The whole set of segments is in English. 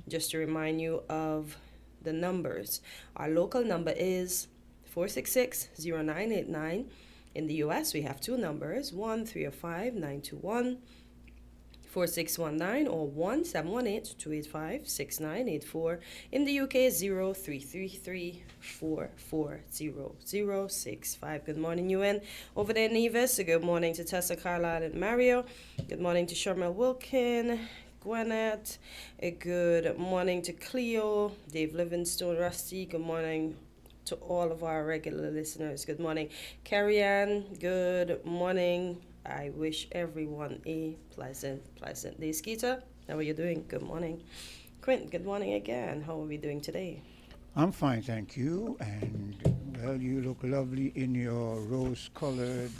just to remind you of the numbers. Our local number is 466-0989. In the US, we have two numbers, 1-305-921 4619 or 1-718-285-6984. In the UK, 0333-440-065. Good morning, UN. Over there, Nevis. Good morning to Tessa, Carlisle, and Mario. Good morning to Sharmel Wilkin, Gwyneth. A good morning to Cleo, Dave Livingstone, Rusty. Good morning to all of our regular listeners. Good morning, Carrie Ann. Good morning. I wish everyone a pleasant day. Skeeter, how are you doing? Good morning. Quint, good morning again. How are we doing today? I'm fine, thank you. And, well, you look lovely in your rose-colored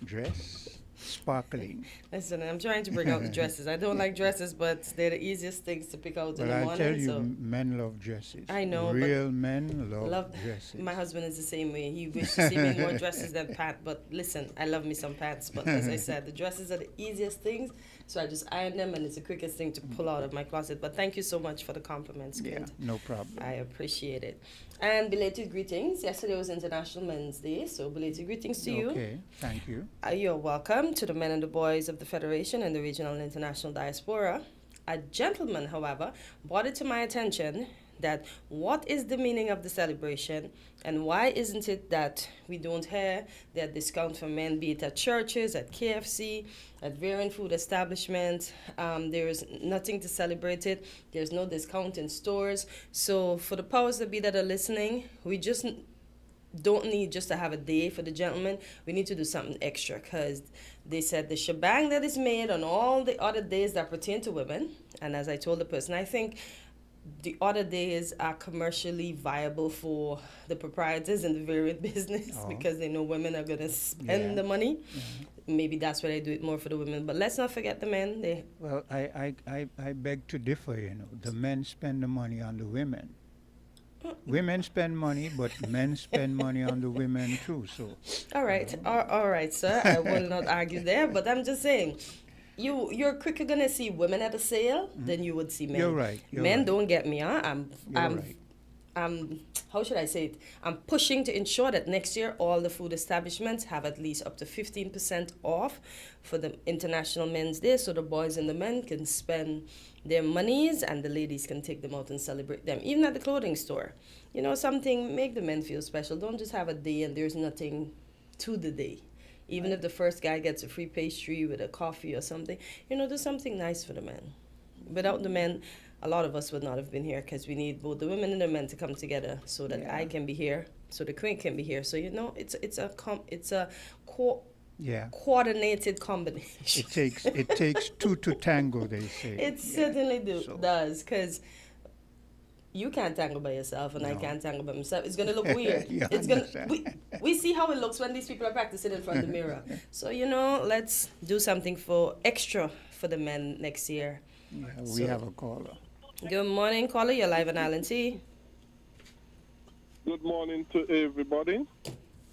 dress, sparkling. Listen, I'm trying to bring out the dresses. I don't like dresses, but they're the easiest things to pick out in the Well, I morning. tell you, men love dresses. I know, Real men love dresses. My husband is the same way. He wishes to see me in more dresses than pants. But listen, I love me some pants. But as I said, the dresses are the easiest things. So I just iron them, and it's the quickest thing to pull out of my closet. But thank you so much for the compliments, Quint. Yeah, no problem. I appreciate it. And belated greetings. Yesterday was International Men's Day, so belated greetings to you. Okay, thank you. You're welcome to the men and the boys of the Federation and the regional and international diaspora. A gentleman, however, brought it to my attention that what is the meaning of the celebration and why isn't it that we don't hear that discount for men, be it at churches, at KFC, at varying food establishments. There's nothing to celebrate it. There's no discount in stores. So for the powers that be that are listening, we just don't need just to have a day for the gentlemen. We need to do something extra because they said the shebang that is made on all the other days that pertain to women. And as I told the person, I think the other days are commercially viable for the proprietors in the various business because they know women are going to spend the money. Maybe that's why they do it more for the women. But let's not forget the men. Well, I beg to differ, The men spend the money on the women. Women spend money, but men spend money on the women too. So. All right, sir. I will not argue there, but I'm just saying, you're quicker gonna see women at a sale than you would see men. You're right. Men right. don't get me, huh? Right. How should I say it? I'm pushing to ensure that next year all the food establishments have at least up to 15% off for the International Men's Day, so the boys and the men can spend their monies and the ladies can take them out and celebrate them. Even at the clothing store, something make the men feel special. Don't just have a day and there's nothing to the day. Even if the first guy gets a free pastry with a coffee or something, do something nice for the men. Without the men, a lot of us would not have been here because we need both the women and the men to come together so that I can be here, so the queen can be here. So it's a coordinated combination. It takes two to tango, they say. It certainly does, because you can't tangle by yourself and I can't tangle by myself. It's gonna look weird. We see how it looks when these people are practicing in front of the mirror. So let's do something extra for the men next year. Yeah, we have a caller. Good morning, caller. You're live on Island T. Good morning to everybody.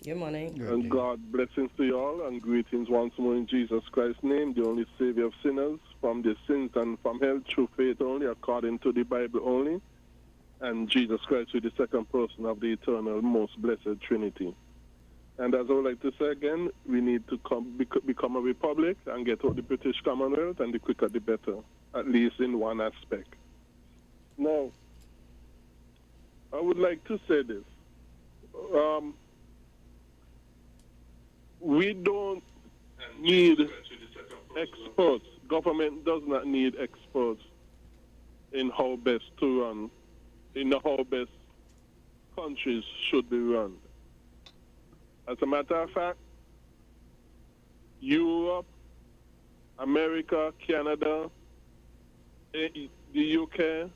Good morning. And God blessings to you all and greetings once more in Jesus Christ's name, the only Savior of sinners, from their sins and from hell through faith only, according to the Bible only, and Jesus Christ with the second person of the eternal, most blessed Trinity. And as I would like to say again, we need to become a republic and get out the British Commonwealth, and the quicker the better, at least in one aspect. Now, I would like to say this. We don't need experts. Government does not need experts in how best to run, in how best countries should be run. As a matter of fact, Europe, America, Canada, the UK,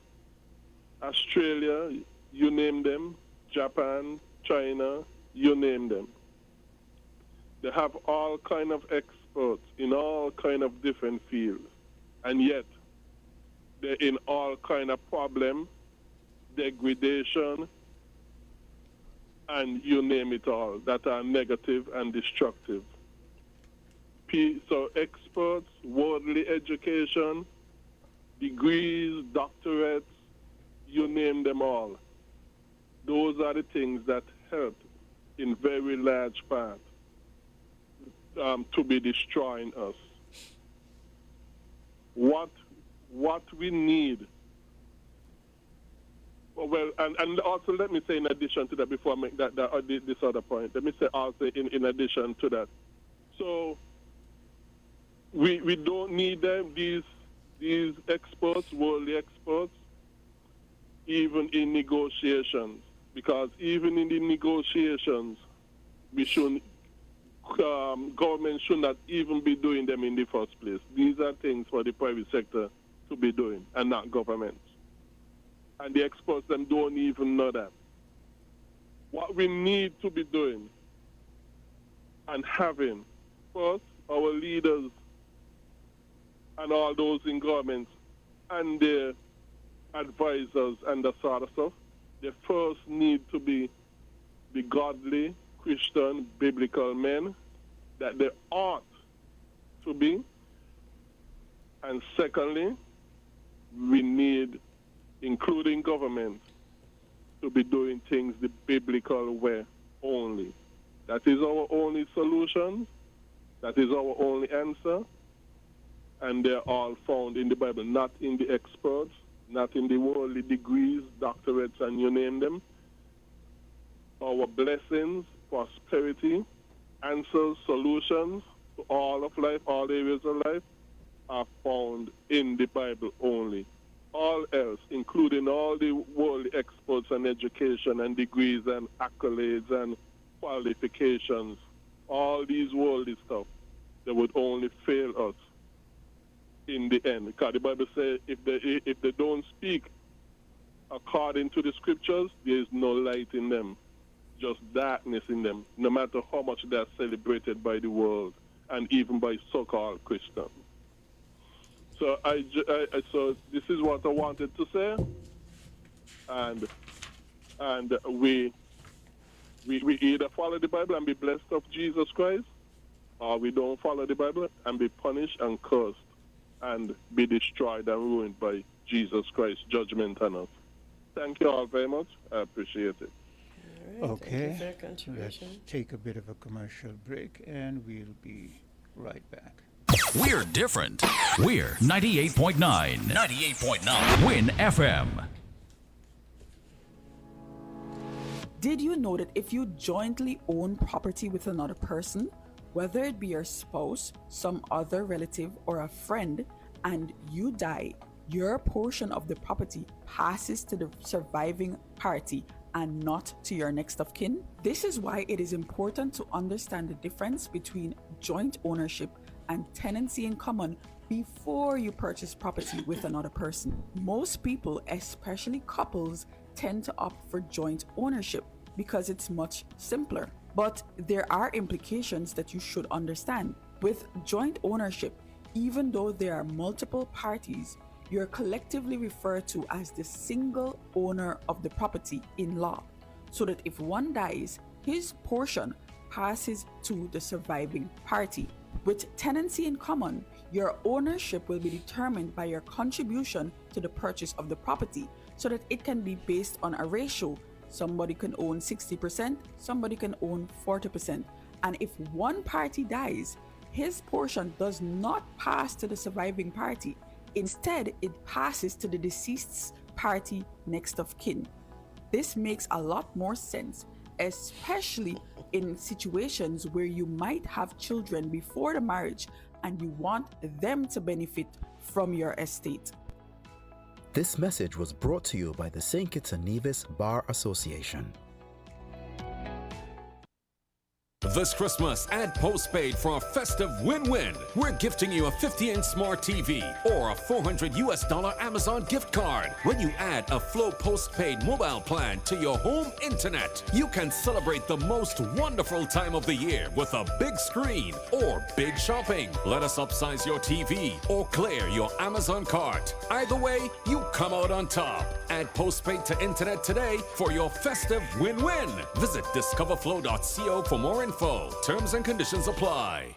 Australia, you name them, Japan, China, you name them. They have all kind of experts in all kind of different fields, and yet they're in all kind of problem, degradation, and you name it all, that are negative and destructive. So experts, worldly education, degrees, doctorates, you name them all. Those are the things that help in very large part to be destroying us. What we need, well, and also let me say in addition to that, before I make this other point, let me say also in addition to that. So we don't need them, these experts, worldly experts, even in negotiations, because even in the negotiations, we shouldn't. Government should not even be doing them in the first place. These are things for the private sector to be doing and not government. And the experts them don't even know that. What we need to be doing and having, first, our leaders and all those in government and their advisors and that sort of stuff, they first need to be the godly, Christian, biblical men that they ought to be. And secondly, we need, including government, to be doing things the biblical way only. That is our only solution. That is our only answer. And they're all found in the Bible, not in the experts, not in the worldly degrees, doctorates, and you name them. Our blessings, prosperity, answers, solutions to all of life, all areas of life, are found in the Bible only. All else, including all the worldly experts and education and degrees and accolades and qualifications, all these worldly stuff, they would only fail us in the end. Because the Bible says if they don't speak according to the scriptures, there is no light in them, just darkness in them, no matter how much they are celebrated by the world and even by so-called Christians. So so this is what I wanted to say, and we either follow the Bible and be blessed of Jesus Christ, or we don't follow the Bible and be punished and cursed and be destroyed and ruined by Jesus Christ's judgment on us. Thank you all very much. I appreciate it. All right, Okay, thank you for your let's contribution. take a bit of a commercial break and we'll be right back. We're different. We're 98.9. 98.9. Win FM. Did you know that if you jointly own property with another person, whether it be your spouse, some other relative, or a friend, and you die, your portion of the property passes to the surviving party and not to your next of kin? This is why it is important to understand the difference between joint ownership and tenancy in common before you purchase property with another person. Most people, especially couples, tend to opt for joint ownership because it's much simpler. But there are implications that you should understand. With joint ownership, even though there are multiple parties, you're collectively referred to as the single owner of the property in law, so that if one dies, his portion passes to the surviving party. With tenancy in common, your ownership will be determined by your contribution to the purchase of the property, so that it can be based on a ratio. Somebody can own 60%, somebody can own 40%. And if one party dies, his portion does not pass to the surviving party. Instead, it passes to the deceased's party next of kin. This makes a lot more sense, especially in situations where you might have children before the marriage and you want them to benefit from your estate. This message was brought to you by the St. Kitts and Nevis Bar Association. This Christmas, add postpaid for a festive win-win. We're gifting you a 50-inch smart TV or a $400 Amazon gift card. When you add a Flow postpaid mobile plan to your home internet, you can celebrate the most wonderful time of the year with a big screen or big shopping. Let us upsize your TV or clear your Amazon cart. Either way, you come out on top. Add postpaid to internet today for your festive win-win. Visit discoverflow.co for more info. Terms and conditions apply.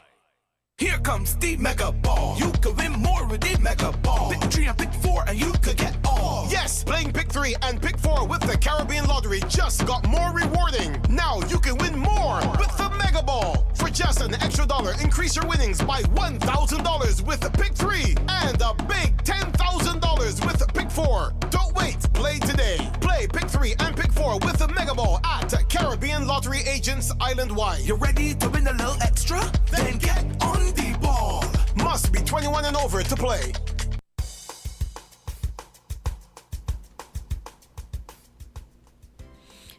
Here comes the Mega Ball. You could win more with the Mega Ball. Pick 3 and pick 4 and you could get all. Yes, playing Pick 3 and Pick 4 with the Caribbean Lottery just got more rewarding. Now you can win more with the Mega Ball. For just an extra dollar, increase your winnings by $1,000 with the Pick 3 and a big $10,000 with the Pick 4. Don't wait, play today. Play Pick 3 and Pick 4 with the Mega Ball at Caribbean Lottery agents island-wide. You ready to win a little extra? Then get on the ball. Must be 21 and over to play.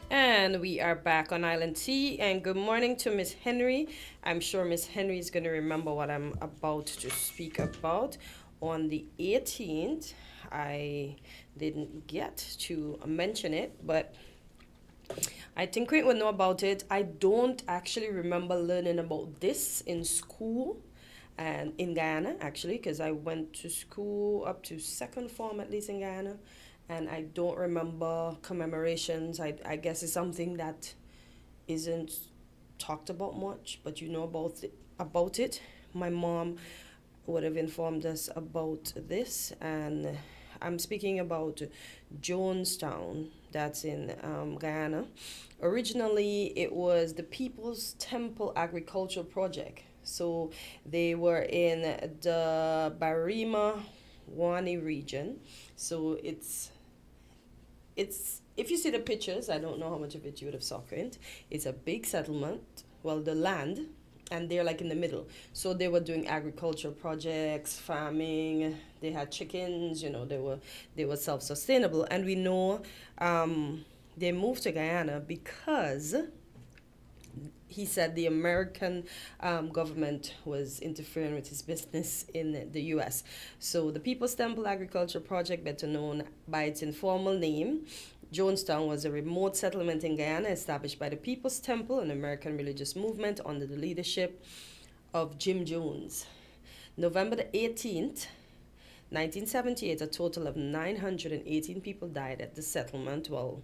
And we are back on Island T. And good morning to Miss Henry. I'm sure Miss Henry is going to remember what I'm about to speak about. On the 18th, I didn't get to mention it, but I think Quint would know about it. I don't actually remember learning about this in school and in Guyana, actually, because I went to school up to second form, at least in Guyana. And I don't remember commemorations. I guess it's something that isn't talked about much, but you know about it. My mom would have informed us about this, and I'm speaking about Jonestown, that's in Guyana. Originally, it was the People's Temple Agricultural Project. So they were in the Barima Wani region. So it's if you see the pictures, I don't know how much of it you would have saw print. It's a big settlement, well, the land, and they're like in the middle. So they were doing agricultural projects, farming, they had chickens, they were self-sustainable. And we know they moved to Guyana because he said the American government was interfering with his business in the U.S. So the People's Temple Agriculture Project, better known by its informal name, Jonestown, was a remote settlement in Guyana established by the People's Temple, an American religious movement under the leadership of Jim Jones. November the 18th, 1978, a total of 918 people died at the settlement. Well,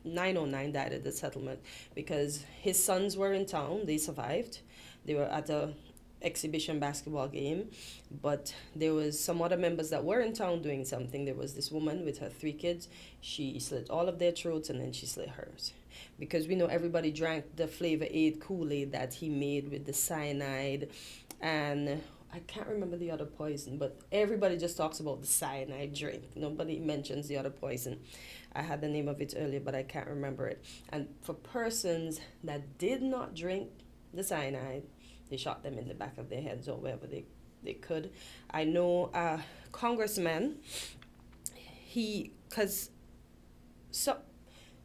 909 died at the settlement because his sons were in town. They survived. They were at a exhibition basketball game, but there was some other members that were in town doing something. There was this woman with her 3 kids. She slit all of their throats and then she slit hers, because we know everybody drank the Flavor Aid Kool-Aid that he made with the cyanide, and I can't remember the other poison, but everybody just talks about the cyanide drink. Nobody mentions the other poison. I had the name of it earlier, but I can't remember it. And for persons that did not drink the cyanide, they shot them in the back of their heads or wherever they could. I know a congressman,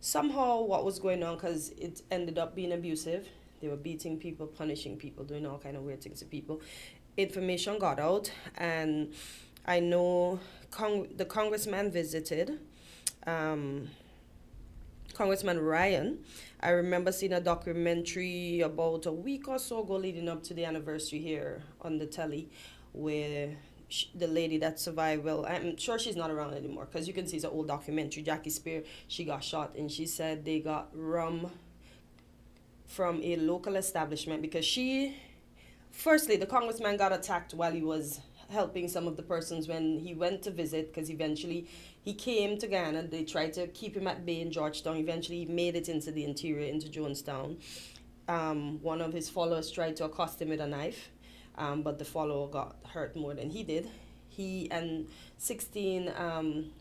somehow what was going on, because it ended up being abusive. They were beating people, punishing people, doing all kind of weird things to people. Information got out, and I know the congressman visited, Congressman Ryan. I remember seeing a documentary about a week or so ago leading up to the anniversary here on the telly, where the lady that survived, well, I'm sure she's not around anymore, because you can see it's an old documentary. Jackie Spear, she got shot, and she said they got rum from a local establishment because firstly, the congressman got attacked while he was helping some of the persons when he went to visit, because eventually he came to Ghana. They tried to keep him at bay in Georgetown. Eventually he made it into the interior, into Jonestown. One of his followers tried to accost him with a knife, but the follower got hurt more than he did. He and 16,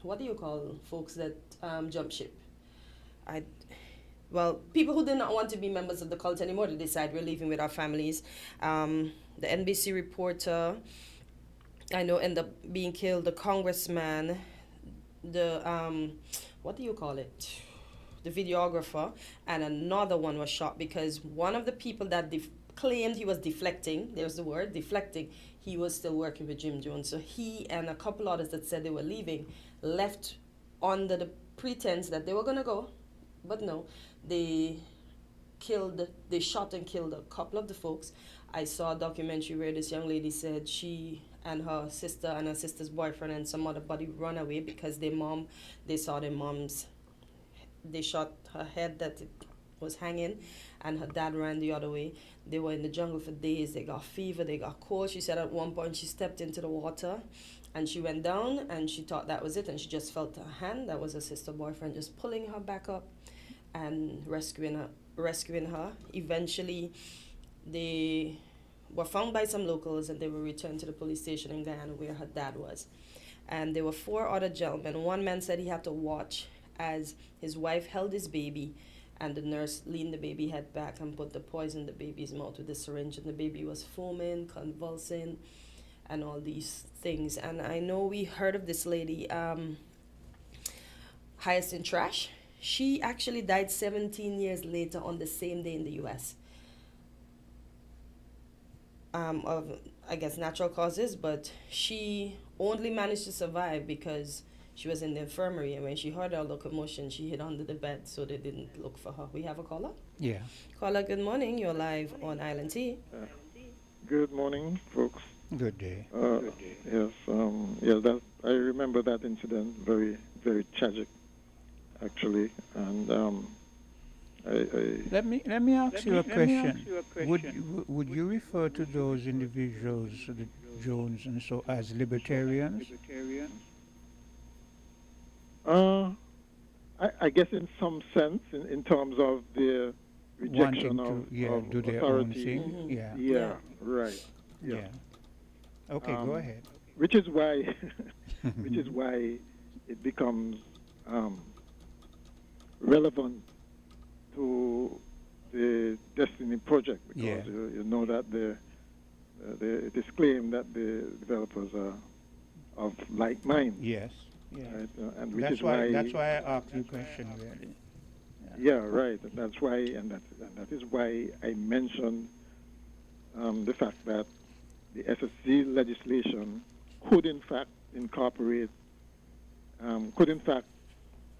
what do you call folks that jump ship? People who did not want to be members of the cult anymore, they decided we're leaving with our families. The NBC reporter, I know, ended up being killed. The congressman, what do you call it? The videographer, and another one was shot because one of the people that claimed he was deflecting, there's the word, deflecting, he was still working with Jim Jones. So he and a couple others that said they were leaving left under the pretense that they were going to go. But no, they shot and killed a couple of the folks. I saw a documentary where this young lady said she and her sister and her sister's boyfriend and some other buddy run away because they saw their moms, they shot her head that it was hanging, and her dad ran the other way. They were in the jungle for days. They got fever, they got cold. She said at one point she stepped into the water and she went down and she thought that was it, and she just felt her hand, that was her sister boyfriend, just pulling her back up and rescuing her. Eventually they were found by some locals and they were returned to the police station in Guyana where her dad was. And there were 4 other gentlemen. One man said he had to watch as his wife held his baby and the nurse leaned the baby head back and put the poison in the baby's mouth with the syringe, and the baby was foaming, convulsing, and all these things. And I know we heard of this lady, Hyacinth Trash. She actually died 17 years later on the same day in the U.S. Of, I guess, natural causes, but she only managed to survive because she was in the infirmary, and when she heard all the commotion, she hid under the bed, so they didn't look for her. We have a caller? Yeah. Caller, good morning. You're live on Island T. Good morning, folks. Good day. Yes, that I remember that incident. Very, very tragic, actually. And Let me ask you a question. Would you refer to those individuals, the Jones and so, as libertarians? I guess in some sense, in terms of their rejection Wanting to, of do their authority. own thing. Yeah. Yeah, right. Yeah. Okay, go ahead. Which is why, it becomes relevant to the Destiny Project, because you know that it is claimed that the developers are of like mind. Yes. Yeah. Right? And which That's is why I asked you a question, really. Yeah, right. That's why, and that is why I mentioned the fact that the SSC legislation could, in fact, incorporate,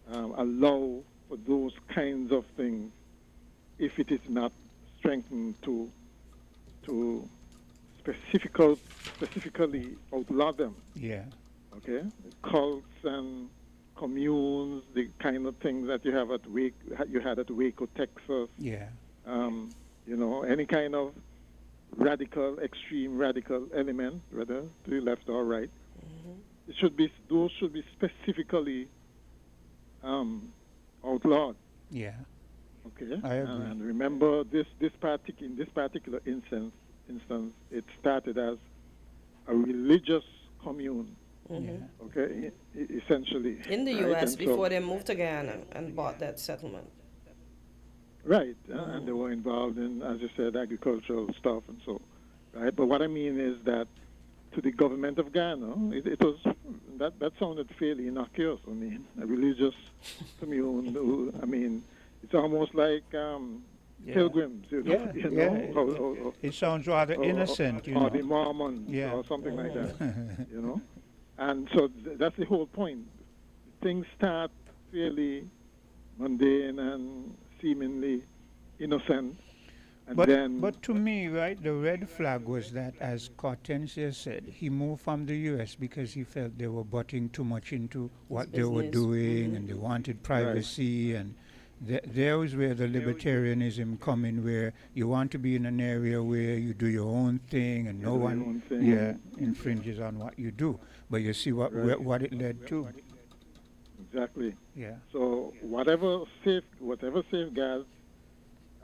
allow for those kinds of things if it is not strengthened to specifically outlaw them. Yeah. Okay, cults and communes, the kind of things that you had at Waco, Texas. Yeah. Any kind of extreme radical element, whether to the left or right. Mm-hmm. Those should be specifically outlawed. Yeah. Okay. I agree. And remember, in this particular instance, it started as a religious commune. Mm-hmm. Yeah. Okay, essentially. In the right? U.S. before they moved to Guyana and bought that settlement. Right, and they were involved in, as you said, agricultural stuff and so, right? But what I mean is that to the government of Ghana, it was, that sounded fairly innocuous. I mean, a religious commune, it's almost like pilgrims, it sounds rather innocent, or the Mormons, or something like that, And so that's the whole point. Things start fairly mundane and seemingly innocent. And but to me, right, the red flag was that, as Cortensia said, he moved from the U.S. because he felt they were butting too much into what they were doing, and they wanted privacy, and there was where the libertarianism come in, where you want to be in an area where you do your own thing and no one infringes on what you do. But you see what it led to. Exactly. Yeah. So whatever safeguards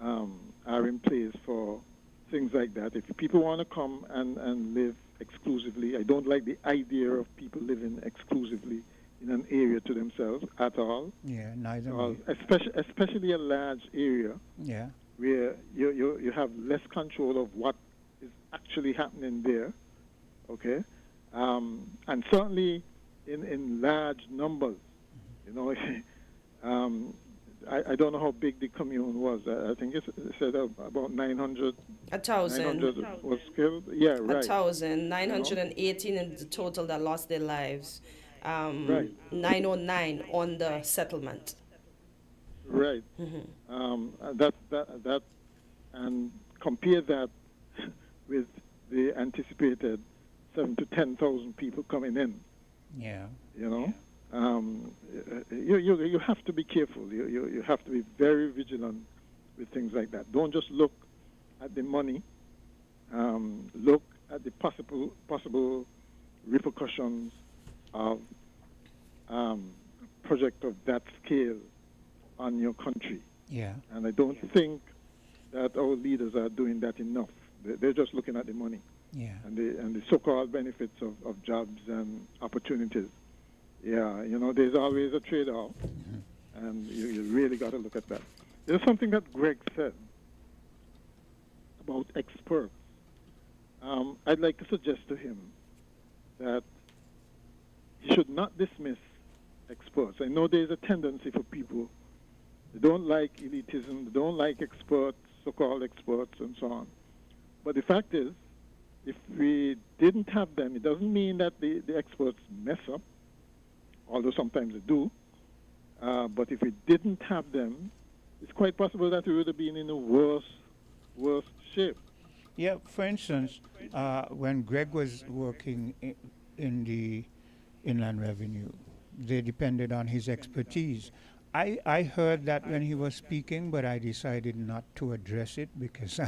are in place for things like that, if people want to come and live exclusively, I don't like the idea of people living exclusively in an area to themselves at all. Yeah, neither. Especially a large area. Yeah. Where you have less control of what is actually happening there. Okay. And certainly in large numbers. I don't know how big the commune was. I think it said about 900. 1,000. 900 was killed. Yeah, right. 1,000. 918 in the total that lost their lives. 909 on the settlement. Right. Mm-hmm. That, and compare that with the anticipated 7,000 to 10,000 people coming in. Yeah. You have to be careful. You have to be very vigilant with things like that. Don't just look at the money. Look at the possible repercussions of project of that scale on your country. Yeah. And I don't think that our leaders are doing that enough. They're just looking at the money. Yeah. And the so-called benefits of jobs and opportunities. Yeah, there's always a trade-off, and you really got to look at that. There's something that Greg said about experts. I'd like to suggest to him that he should not dismiss experts. I know there's a tendency for people, they don't like elitism, they don't like experts, so-called experts, and so on. But the fact is, if we didn't have them, it doesn't mean that the experts mess up, although sometimes they do. But if we didn't have them, it's quite possible that we would have been in a worse shape. Yeah, for instance, when Greg was working in the Inland Revenue, they depended on his expertise. I heard that when he was speaking, but I decided not to address it because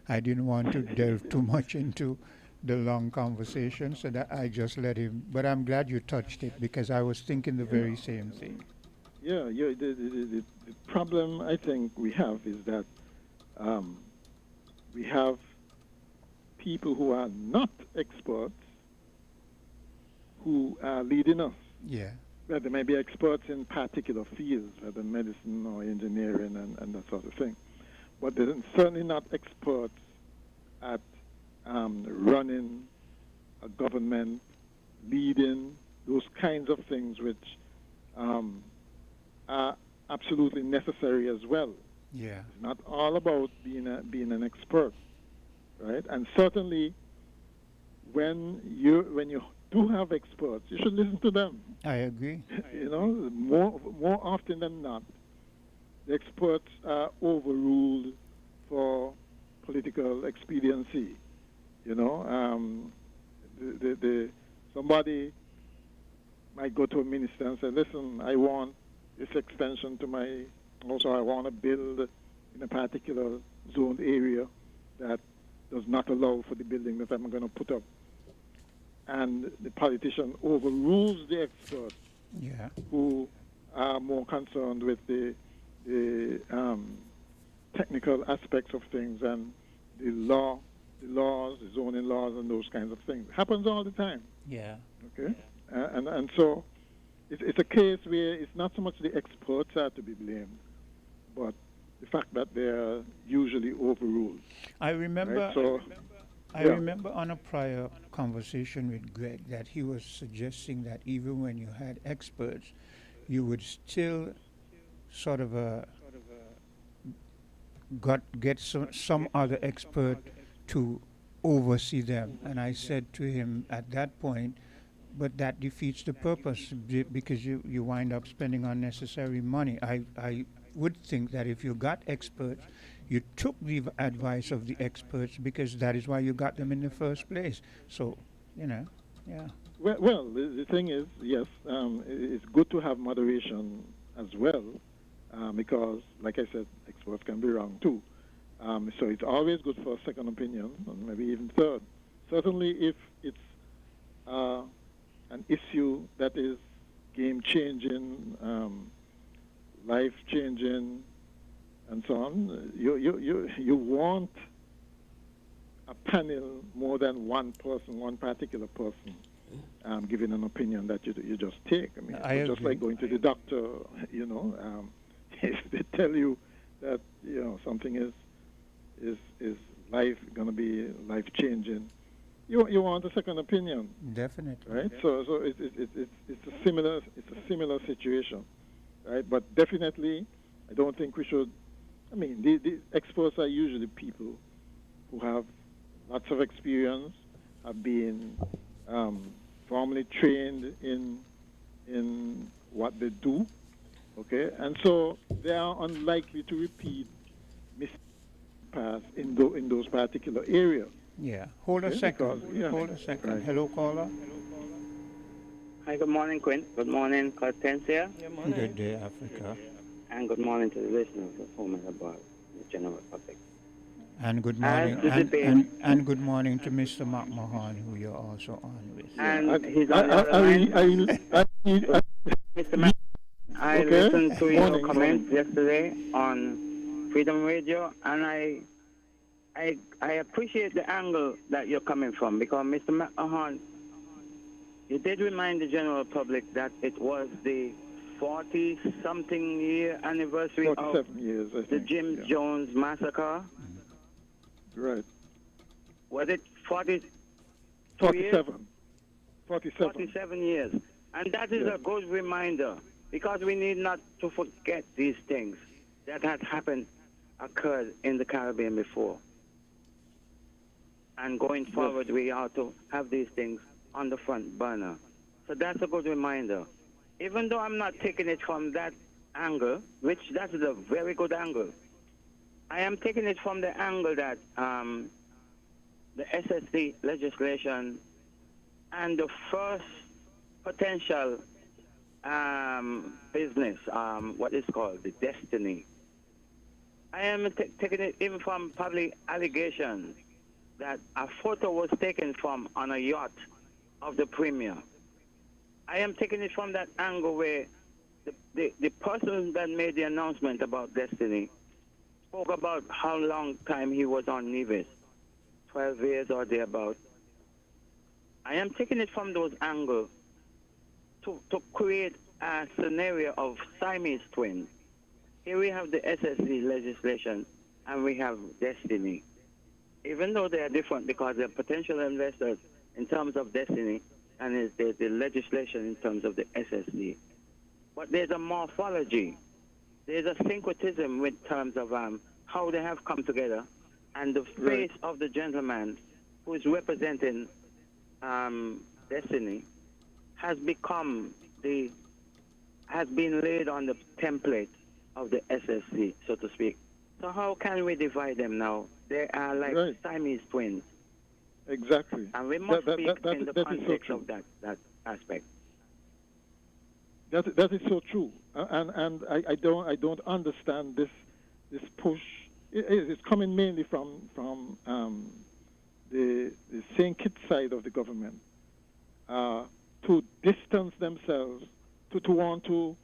I didn't want to delve too much into the long conversation, so that I just let him. But I'm glad you touched it because I was thinking the very same thing. Yeah, the problem I think we have is that we have people who are not experts who are leading us. Yeah. Well, they may be experts in particular fields, whether medicine or engineering and that sort of thing. But they're certainly not experts at running a government, leading, those kinds of things which are absolutely necessary as well. Yeah. It's not all about being an expert, right? And certainly when you do have experts, you should listen to them. I agree. More often than not, the experts are overruled for political expediency. Somebody might go to a minister and say, listen, I want this extension to my, also I want to build in a particular zoned area that does not allow for the building that I'm going to put up. And the politician overrules the experts who are more concerned with the technical aspects of things and the laws, the zoning laws, and those kinds of things. It happens all the time. Yeah. Okay? And so it's a case where it's not so much the experts are to be blamed, but the fact that they are usually overruled. I remember. Right? So, I remember on a prior conversation with Greg that he was suggesting that even when you had experts, you would still sort of get some other expert to oversee them. And I said to him at that point, but that defeats the purpose because you wind up spending unnecessary money. I would think that if you got experts, you took the advice of the experts because that is why you got them in the first place. So, yeah. Well, the thing is, yes, it's good to have moderation as well because, like I said, experts can be wrong too. So it's always good for a second opinion, and maybe even third. Certainly if it's an issue that is game-changing, life-changing, and so on, you want a panel more than one person, one particular person, giving an opinion that you just take. I mean, it's just like going to the doctor, if they tell you that, something is going to be life-changing, you want a second opinion. Definitely. Right? So it's a similar situation, right? But definitely, I don't think we should. I mean, the experts are usually people who have lots of experience, have been formally trained in what they do, okay, and so they are unlikely to repeat mistakes past in those particular areas. Yeah. Hold a second. Hold a second. Right. Hello, caller. Hi, good morning, Quinn. Good morning, Hortensia. Good day, Africa. And good morning to the listeners of Home and Abroad, the general public. And good As morning, the debate, and good morning to Mr. Mark Mahan, who you're also on with. and he's on the other line. Mr. Matt, I listened to your comments yesterday on Freedom Radio, and I appreciate the angle that you're coming from, because Mr. McMahon, you did remind the general public that it was the 40-something year anniversary of years, I the think, Jim Jones massacre. Right. Was it 40? 47. 47 years. And that is a good reminder, because we need not to forget these things that had occurred in the Caribbean before. And going forward, we ought to have these things on the front burner. So that's a good reminder. Even though I'm not taking it from that angle, which that is a very good angle, I am taking it from the angle that the SSD legislation and the first potential business, what is called the destiny. I am taking it even from probably allegations that a photo was taken from on a yacht of the premier. I am taking it from that angle where the person that made the announcement about destiny spoke about how long time he was on Nevis, 12 years or thereabout. I am taking it from those angles to create a scenario of Siamese twins. Here we have the SSD legislation and we have destiny. Even though they are different, because they're potential investors in terms of destiny and is the legislation in terms of the SSD. But there's a morphology. There's a syncretism with terms of how they have come together, and the face of the gentleman who is representing destiny has been laid on the template of the SSC, so to speak. So how can we divide them now? They are like Siamese twins. Exactly. And we must speak in the context of that aspect. That is so true, and I don't understand this push. It's coming mainly from the St. Kitts side of the government to distance themselves, to want to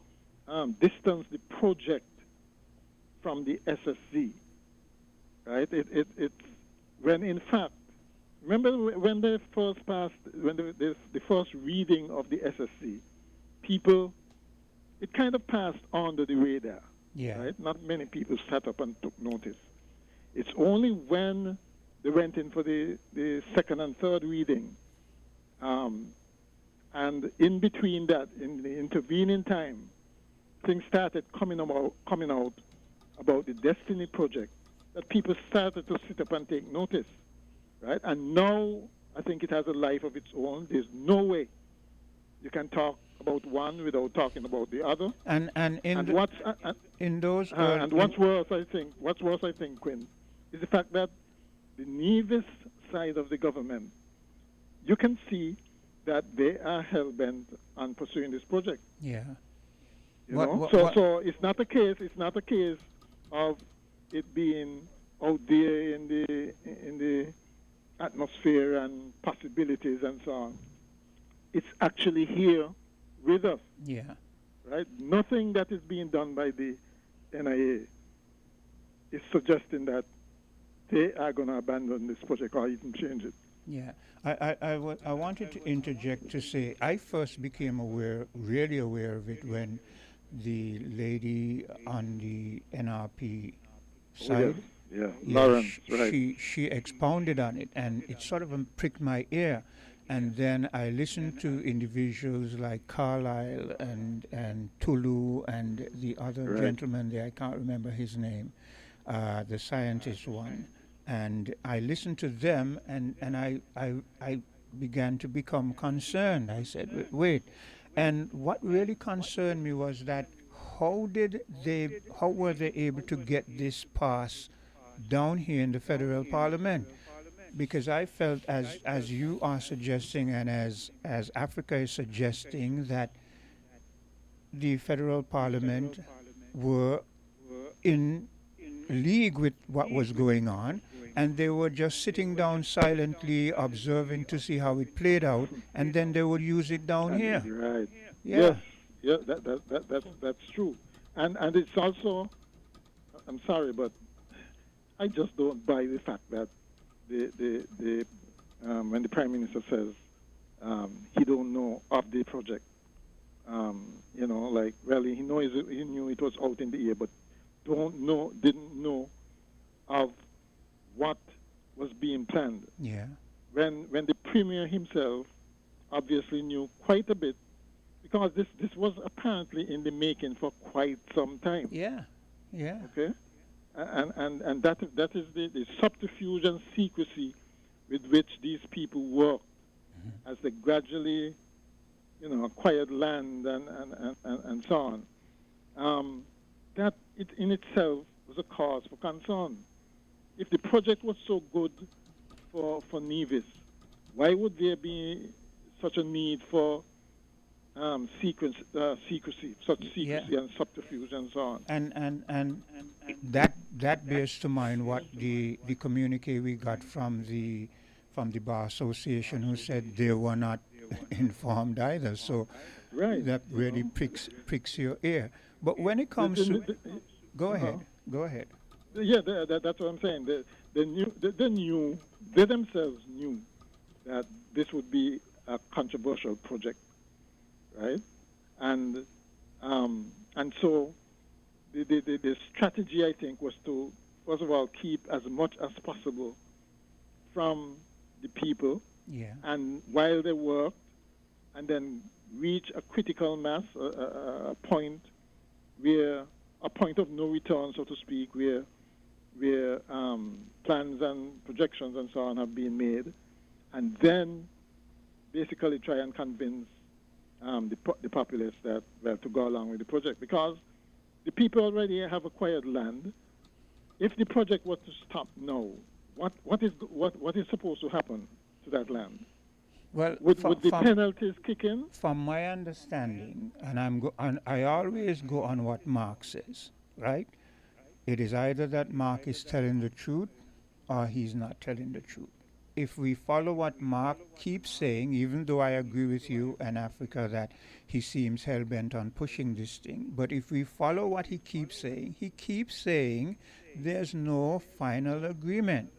distance the project from the SSC. Right? It's when in fact, remember when they first passed, when the first reading of the SSC, people, it kind of passed under the radar. Yeah. Right? Not many people sat up and took notice. It's only when they went in for the second and third reading, and in between that, in the intervening time, things started coming out about the Destiny Project, that people started to sit up and take notice, right? And now I think it has a life of its own. There's no way you can talk about one without talking about the other. What's worse, I think, Quinn, is the fact that the Nevis side of the government, you can see that they are hell bent on pursuing this project. Yeah. So it's not a case. It's not a case of it being out there in the atmosphere and possibilities and so on. It's actually here with us. Yeah. Right? Nothing that is being done by the NIA is suggesting that they are going to abandon this project or even change it. Yeah. I wanted to interject to say I first became really aware of it when the lady on the NRP side, Lawrence, right. She expounded on it, and it sort of pricked my ear. And then I listened to individuals like Carlyle and Tulu and the other gentleman there, I can't remember his name, the scientist one. And I listened to them, and I began to become concerned. I said, wait. And what really concerned me was that how were they able to get this passed down here in the federal parliament? Because I felt, as you are suggesting and as Africa is suggesting, that the federal parliament were in league with what was going on, and they were just sitting down silently observing to see how it played out, and then they would use it down here. Right. Yeah. Yes. Yeah. That's true. And it's also, I'm sorry, but I just don't buy the fact that when the Prime Minister says he don't know of the project, like really he knew it was out in the air, but didn't know of what was being planned. Yeah. When the Premier himself obviously knew quite a bit, because this was apparently in the making for quite some time. Yeah. Yeah. Okay. And that is the subterfuge and secrecy with which these people work as they gradually, acquired land and so on. That it in itself was a cause for concern. If the project was so good for Nevis, why would there be such a need for secrecy, and subterfuge and so on? And that bears to mind what the communique we got from the Bar Association, who said they were not informed either. So right. That really pricks your ear. But when it comes to go ahead. Yeah, that's what I'm saying. They themselves knew that this would be a controversial project, right? And so the strategy, I think, was to first of all keep as much as possible from the people. Yeah. And while they worked, and then reach a critical mass, a point of no return, so to speak, where plans and projections and so on have been made, and then basically try and convince the populace that to go along with the project, because the people already have acquired land. If the project were to stop now, what is supposed to happen to that land? Well, would the penalties kick in? From my understanding, and I always go on what Mark says, right? It is either that Mark is telling the truth or he's not telling the truth. If we follow what Mark keeps saying, even though I agree with you and Africa that he seems hell-bent on pushing this thing, but if we follow what he keeps saying there's no final agreement.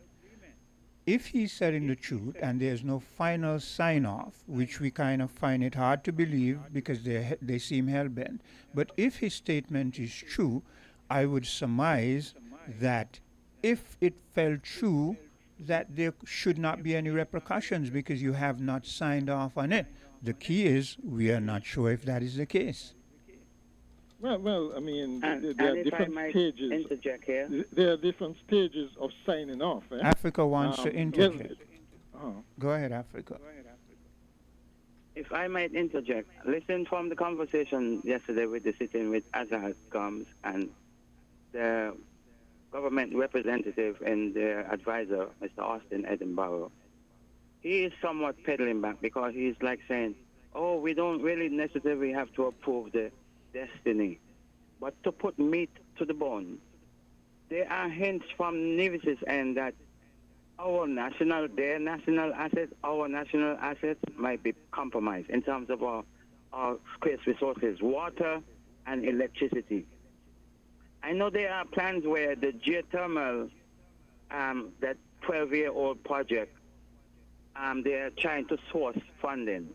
If he's telling the truth and there's no final sign-off, which we kind of find it hard to believe because they seem hell-bent, but if his statement is true, I would surmise that if it fell true, that there should not be any repercussions because you have not signed off on it. The key is we are not sure if that is the case. Well, I mean, And there are if different I might stages. interject here. There are different stages of signing off. Eh? Africa wants to interject. Yes. Go ahead, Africa. If I might interject, listen from the conversation yesterday with the sitting with Azad Combs and the government representative and the advisor, Mr. Austin Edinburgh. He is somewhat peddling back because he's like saying, oh, we don't really necessarily have to approve the destiny, but to put meat to the bone. There are hints from Nevis's end that their national assets might be compromised in terms of our scarce resources, water and electricity. I know there are plans where the geothermal, that 12-year-old project, they're trying to source funding.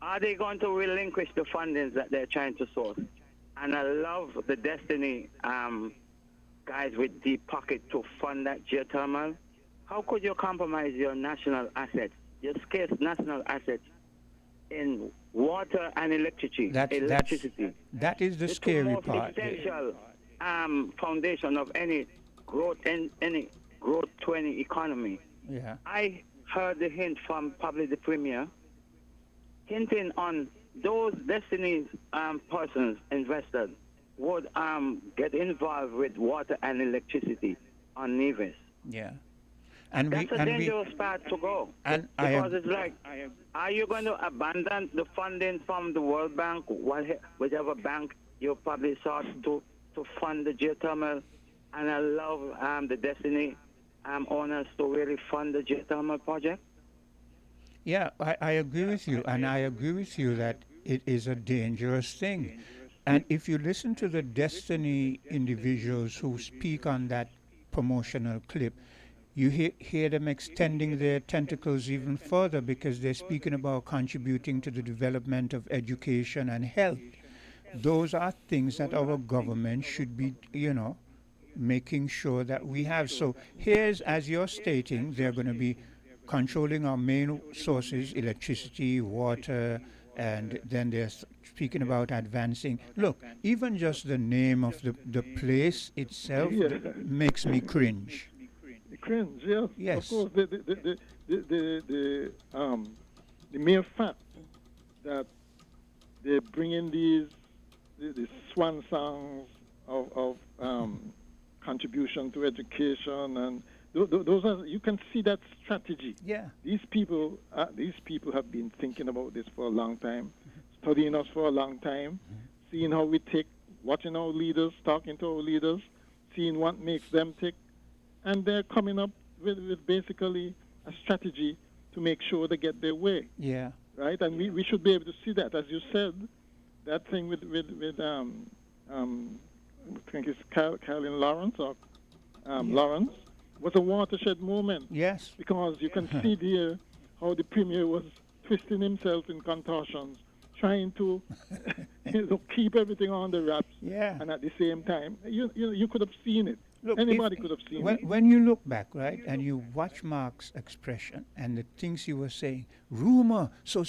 Are they going to relinquish the funding that they're trying to source? And I love the Destiny guys with deep pocket to fund that geothermal. How could you compromise your national assets, your scarce national assets, in water and electricity? That is the scary part. The essential foundation of any growth to any economy. Yeah. I heard the hint from probably the Premier hinting on those Destiny's persons, investors, would get involved with water and electricity on Nevis. Yeah. That's a dangerous path to go. Because it's like, are you going to abandon the funding from the World Bank, whichever bank you probably sought to fund the geothermal and I love the Destiny owners to really fund the geothermal project. Yeah, I agree with you, and I agree with you that it is a dangerous thing. And if you listen to the Destiny individuals who speak on that promotional clip, you hear them extending their tentacles even further because they're speaking about contributing to the development of education and health. Those are things that our government should be, making sure that we have. So here's, as you're stating, they're going to be controlling our main sources, electricity, water, and then they're speaking about advancing. Look, even just the name of the place itself makes me cringe. Cringe, yes. Yes. Of course, the mere fact that they bring in these swan songs of contribution to education, and those are, you can see that strategy. Yeah. These people have been thinking about this for a long time, studying us for a long time, seeing how we tick, watching our leaders, talking to our leaders, seeing what makes them tick, and they're coming up with basically a strategy to make sure they get their way. Yeah. Right, and we should be able to see that, as you said, that thing with I think it's Carolyn Lawrence or Lawrence was a watershed moment. Yes. Because you can see there how the premier was twisting himself in contortions, trying to keep everything on the wraps. Yeah. And at the same time, you could have seen it. Look, anybody could have seen it. When you look back, right, and you watch Mark's expression and the things he was saying, rumor. So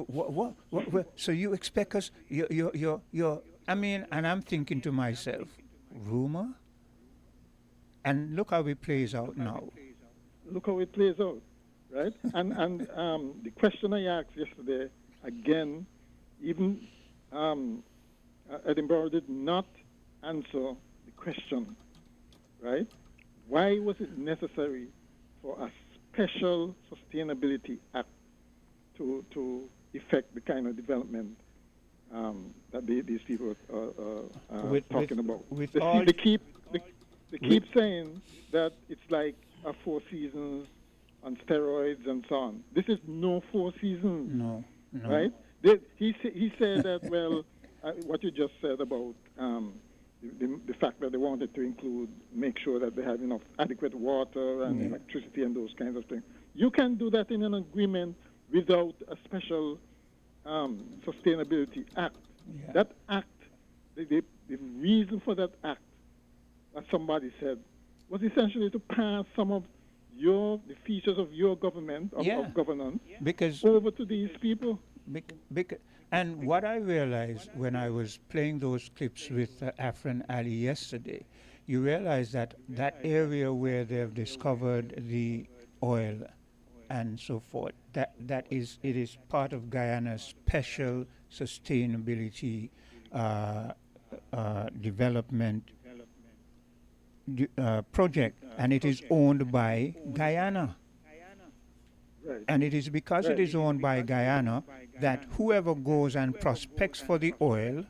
what? So you expect us? You're. I mean, and I'm thinking to myself, rumor. And look how it plays out now. Look how it plays out, right? and the question I asked yesterday, again, even Edinburgh did not answer the question. Right? Why was it necessary for a special sustainability act to effect the kind of development that these people are talking about? They keep saying that it's like a Four Seasons on steroids and so on. This is no Four Seasons. No. Right? He said that, well, what you just said about the fact that they wanted to make sure that they have enough adequate water and electricity and those kinds of things. You can do that in an agreement without a special sustainability act. Yeah. That act, the reason for that act, as somebody said, was essentially to pass some of the features of your government, of governance, over to these people. And what I realized when I was playing those clips with Afran Ali yesterday, you realize that area where they've discovered the oil and so forth, it is part of Guyana's special sustainability development project, and it is owned by Guyana. Right. And it is because it is owned by Guyana that whoever goes and prospects for the oil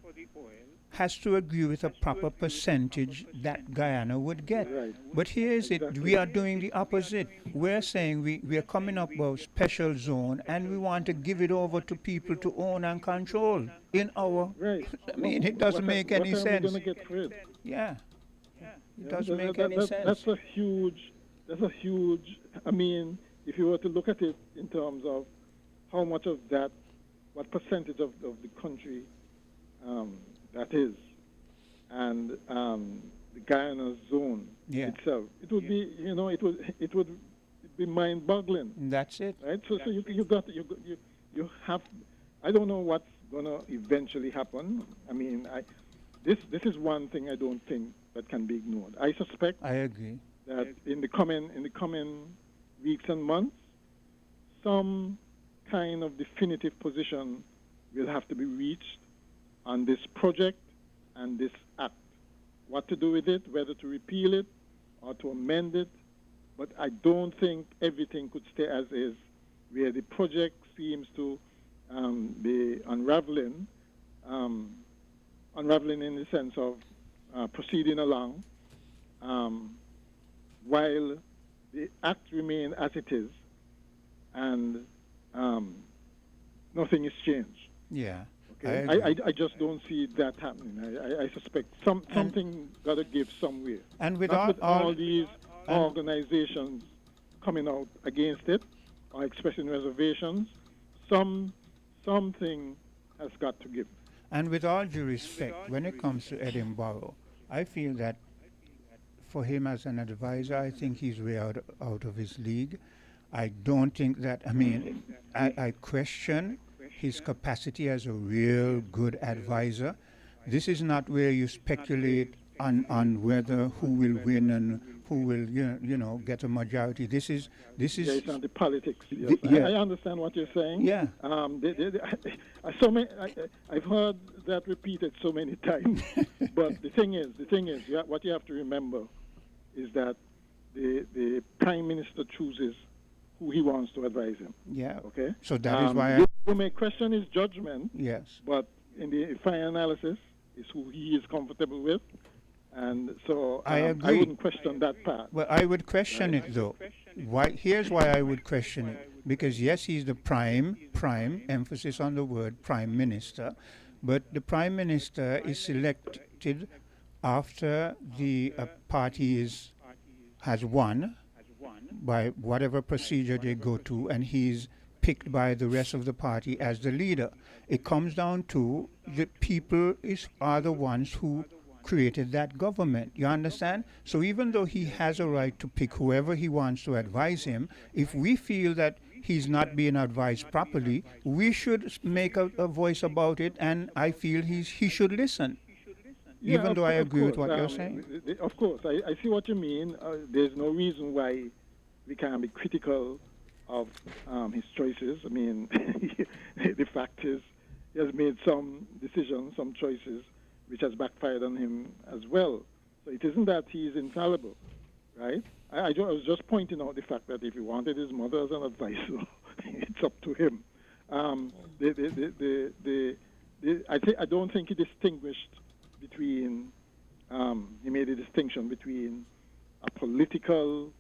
has to agree with a proper percentage that Guyana would get. Right. But here is it, we are doing the opposite. We're saying we are coming up with a special zone and we want to give it over to people to own and control in our... Right. I mean, it doesn't make any sense. What are we going to get for it? Yeah. It doesn't make any sense. That's a huge, I mean, if you were to look at it in terms of how much of that, what percentage of the country that is, and the Guyana zone itself, it would be, it would be mind-boggling. That's it. Right. So you have. I don't know what's gonna eventually happen. I mean, this is one thing I don't think that can be ignored. I suspect. I agree. That in the coming weeks and months, some kind of definitive position will have to be reached on this project and this act. What to do with it, whether to repeal it or to amend it, but I don't think everything could stay as is, where the project seems to be unraveling in the sense of proceeding along, while the act remain as it is, and nothing is changed. Yeah. Okay? I just don't see that happening. I suspect something got to give somewhere. And with Not with all these and organizations coming out against it or expressing reservations, something has got to give. And with all due respect, when it comes to Edinburgh, I feel that for him as an advisor, I think he's way out of his league. I don't think that, I question his capacity as a real good advisor. This is not where you speculate on whether who will win and who will get a majority. This is it's on the politics. Yes. I understand what you're saying. Yeah. I've heard that repeated so many times. But the thing is, what you have to remember is that the prime minister chooses who he wants to advise him. Yeah. Okay. So that is why you may question his judgment. Yes. But in the final analysis, is who he is comfortable with. And so I agree. I wouldn't question that part. Well, I would question it though. Here's why I would question it. Because yes, he's the prime, emphasis on the word prime minister, but the prime minister is selected after the party has won by whatever procedure they go to, and he's picked by the rest of the party as the leader. It comes down to the people are the ones who created that government. You understand? So even though he has a right to pick whoever he wants to advise him, if we feel that he's not being advised properly, we should make a voice about it, and I feel he should listen. Yeah, even though I agree with course, what you're saying. Of course, I see what you mean. There's no reason why we can't be critical of his choices. I mean, the fact is he has made some decisions, some choices, which has backfired on him as well. So it isn't that he is infallible, right? I was just pointing out the fact that if he wanted his mother as an advisor, it's up to him. I don't think he distinguished between, he made a distinction between a political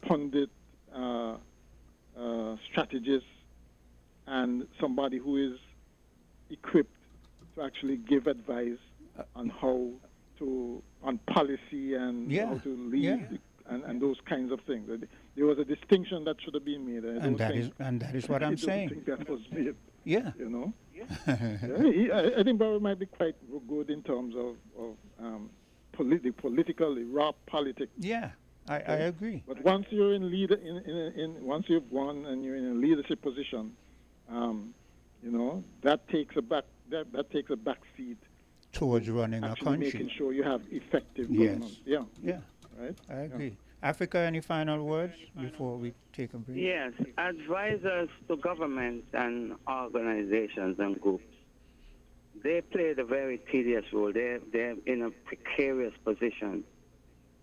pundit, strategist, and somebody who is equipped to actually give advice on how to, on policy and how to lead and those kinds of things. There was a distinction that should have been made. And that is what I'm saying. I don't think that was made. Yeah. You know? I think Barrow might be quite good in terms of political, raw politics. Yeah, I agree. But once you're once you've won and you're in a leadership position, that takes a back seat towards running a country, making sure you have effective government. Yeah. Right. I agree. Africa, any final words before we take a break? Yes, advisors to governments and organizations and groups, they played a very tedious role. They're in a precarious position.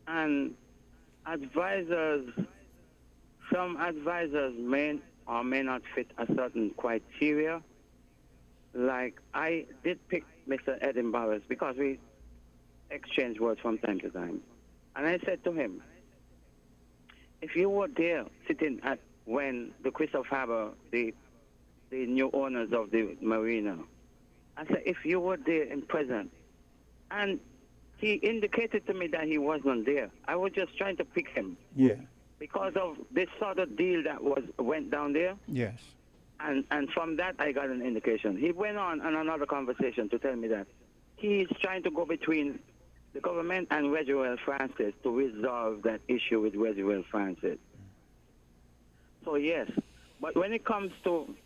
And some advisors may or may not fit a certain criteria. Like, I did pick Mr. Edinburgh because we exchange words from time to time. And I said to him, if you were there sitting at when the Christoph Harbour, the new owners of the marina, I said, if you were there in present, and he indicated to me that he wasn't there. I was just trying to pick him. Yeah. Because of this sort of deal that went down there. Yes. And from that, I got an indication. He went on another conversation to tell me that he's trying to go between the government and Regiwell Francis to resolve that issue with Regiwell Francis. So, yes. But when it comes to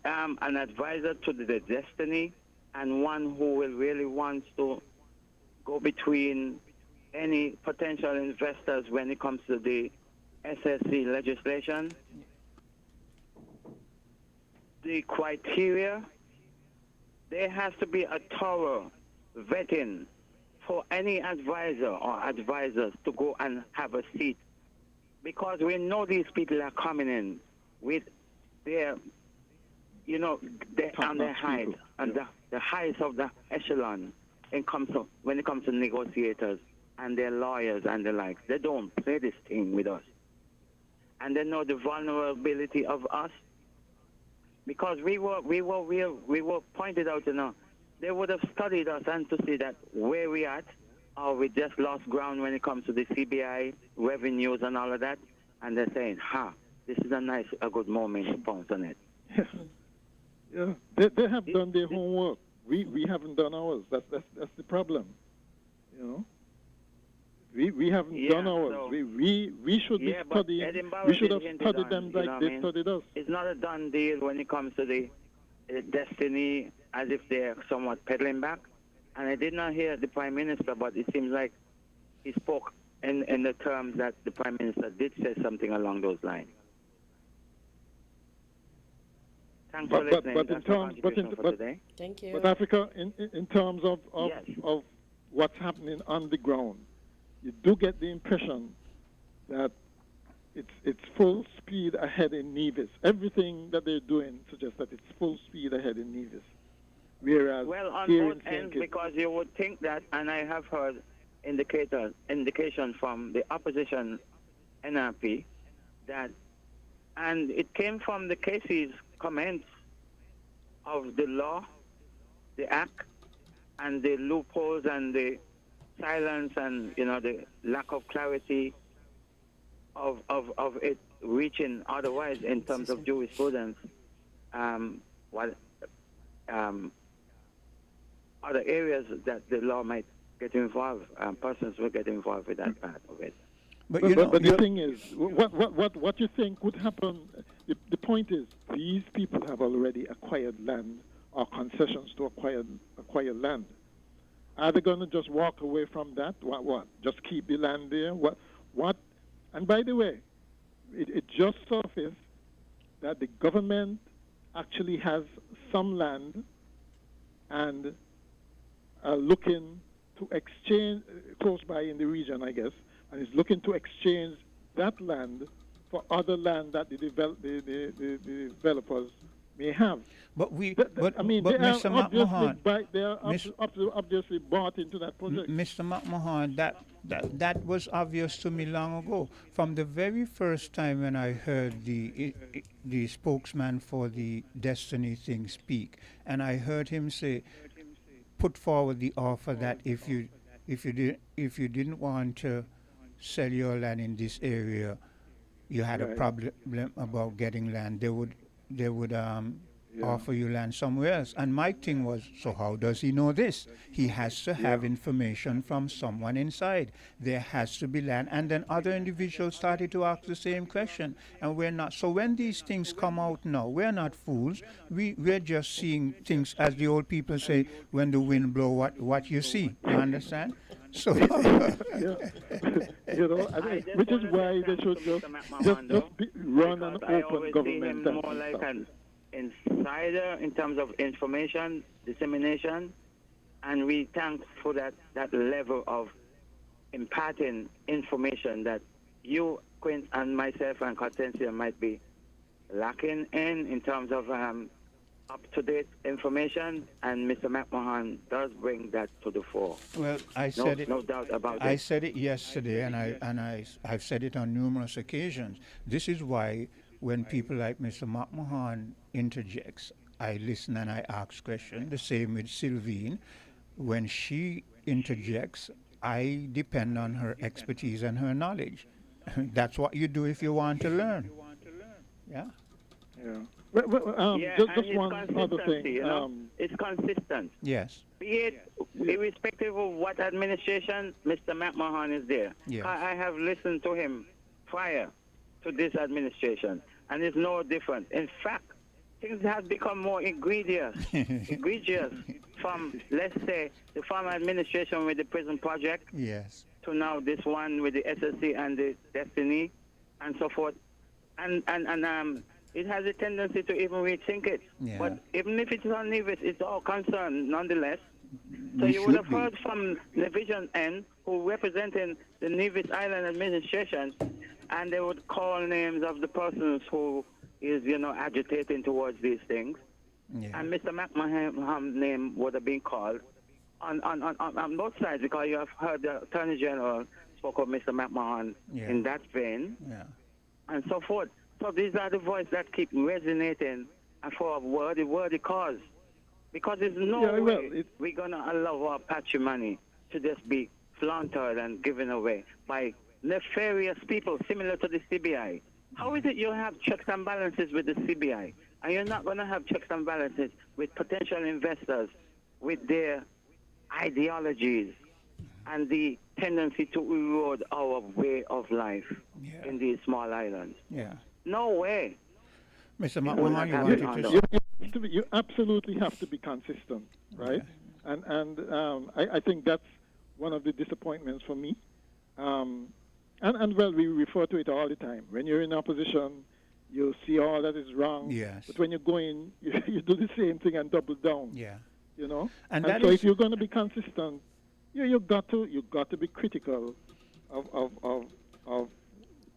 an advisor to the destiny and one who will really wants to go between any potential investors when it comes to the SSC legislation, the criteria, there has to be a thorough vetting for any advisor or advisors to go and have a seat, because we know these people are coming in with their, they're on their height, and the highest of the echelon, when it comes to negotiators and their lawyers and the likes. They don't play this thing with us. And they know the vulnerability of us. Because we were pointed out, they would have studied us and to see that where we at, or we just lost ground when it comes to the CBI revenues and all of that. And they're saying, this is a good moment to pounce on it. Yeah, they have done their homework. We haven't done ours. That's the problem. We haven't done ours. So, we should be studying. We should have studied them like they studied us. It's not a done deal when it comes to the destiny, as if they're somewhat peddling back. And I did not hear the Prime Minister, but it seems like he spoke in the terms that the Prime Minister did say something along those lines. Thanks for listening. Thank you. But Africa, in terms of what's happening on the ground, you do get the impression that it's full speed ahead in Nevis. Everything that they're doing suggests that it's full speed ahead in Nevis. Whereas on both ends, because you would think that, and I have heard indication from the opposition NRP that, and it came from the cases comments of the law, the act, and the loopholes and the silence and the lack of clarity of it reaching otherwise in terms of jurisprudence, other areas that the law might get involved, persons will get involved with that part of it. But the thing is, what you think would happen? The point is, these people have already acquired land or concessions to acquire land. Are they going to just walk away from that? What? Just keep the land there? What? And by the way, it just surfaced that the government actually has some land and are looking to exchange close by in the region, I guess, and is looking to exchange that land for other land that the developers may have. But Mr. McMahon, they are obviously bought into that project. Mr. McMahon, that was obvious to me long ago. From the very first time when I heard the spokesman for the Destiny thing speak, and I heard him put forward the offer that if you didn't want to sell your land in this area, you had a problem about getting land, they would offer you land somewhere else. And my thing was, so how does he know this? He has to have information from someone inside. There has to be land. And then other individuals started to ask the same question, and we're not. So when these things come out now, we're not fools. We're just seeing things, as the old people say, when the wind blow, what you see. You understand? So, which is why they should just run an open government. I more like an insider in terms of information dissemination, and we thank for that level of imparting information that you, Quint, and myself and Cortesia might be lacking in terms of up-to-date information, and Mr. McMahon does bring that to the fore. Well, I said it. No doubt about it. I said it yesterday, and I've said it on numerous occasions. This is why when people like Mr. McMahon interjects, I listen and I ask questions. The same with Sylvine. When she interjects, I depend on her expertise and her knowledge. That's what you do if you want to learn. Yeah. Yeah. Just one other thing. It's consistent. Yes. Be it irrespective of what administration Mr. McMahon is there. Yes. I have listened to him prior to this administration, and it's no different. In fact, things have become more egregious from, let's say, the former administration with the prison project to now this one with the SSC and the Destiny and so forth. And it has a tendency to even rethink it. Yeah. But even if it's on Nevis, it's all concerned nonetheless. So you would have heard from the Vision N, who representing the Nevis Island administration, and they would call names of the persons who is, agitating towards these things. Yeah. And Mr. McMahon's name would have been called on both sides, because you have heard the Attorney General spoke of Mr. McMahon in that vein, and so forth. So these are the voices that keep resonating and for a worthy cause. Because there's no way we're going to allow our patrimony to just be flaunted and given away by nefarious people similar to the CBI. How is it you have checks and balances with the CBI, and you're not going to have checks and balances with potential investors with their ideologies and the tendency to erode our way of life in these small islands? No way. Mr. McMahon, you wanted to... You absolutely have to be consistent, right? And I think that's one of the disappointments for me. And well, we refer to it all the time. When you're in opposition, you see all that is wrong. Yes. But when you go in, you do the same thing and double down. Yeah. You know. And so if you're going to be consistent, you got to be critical of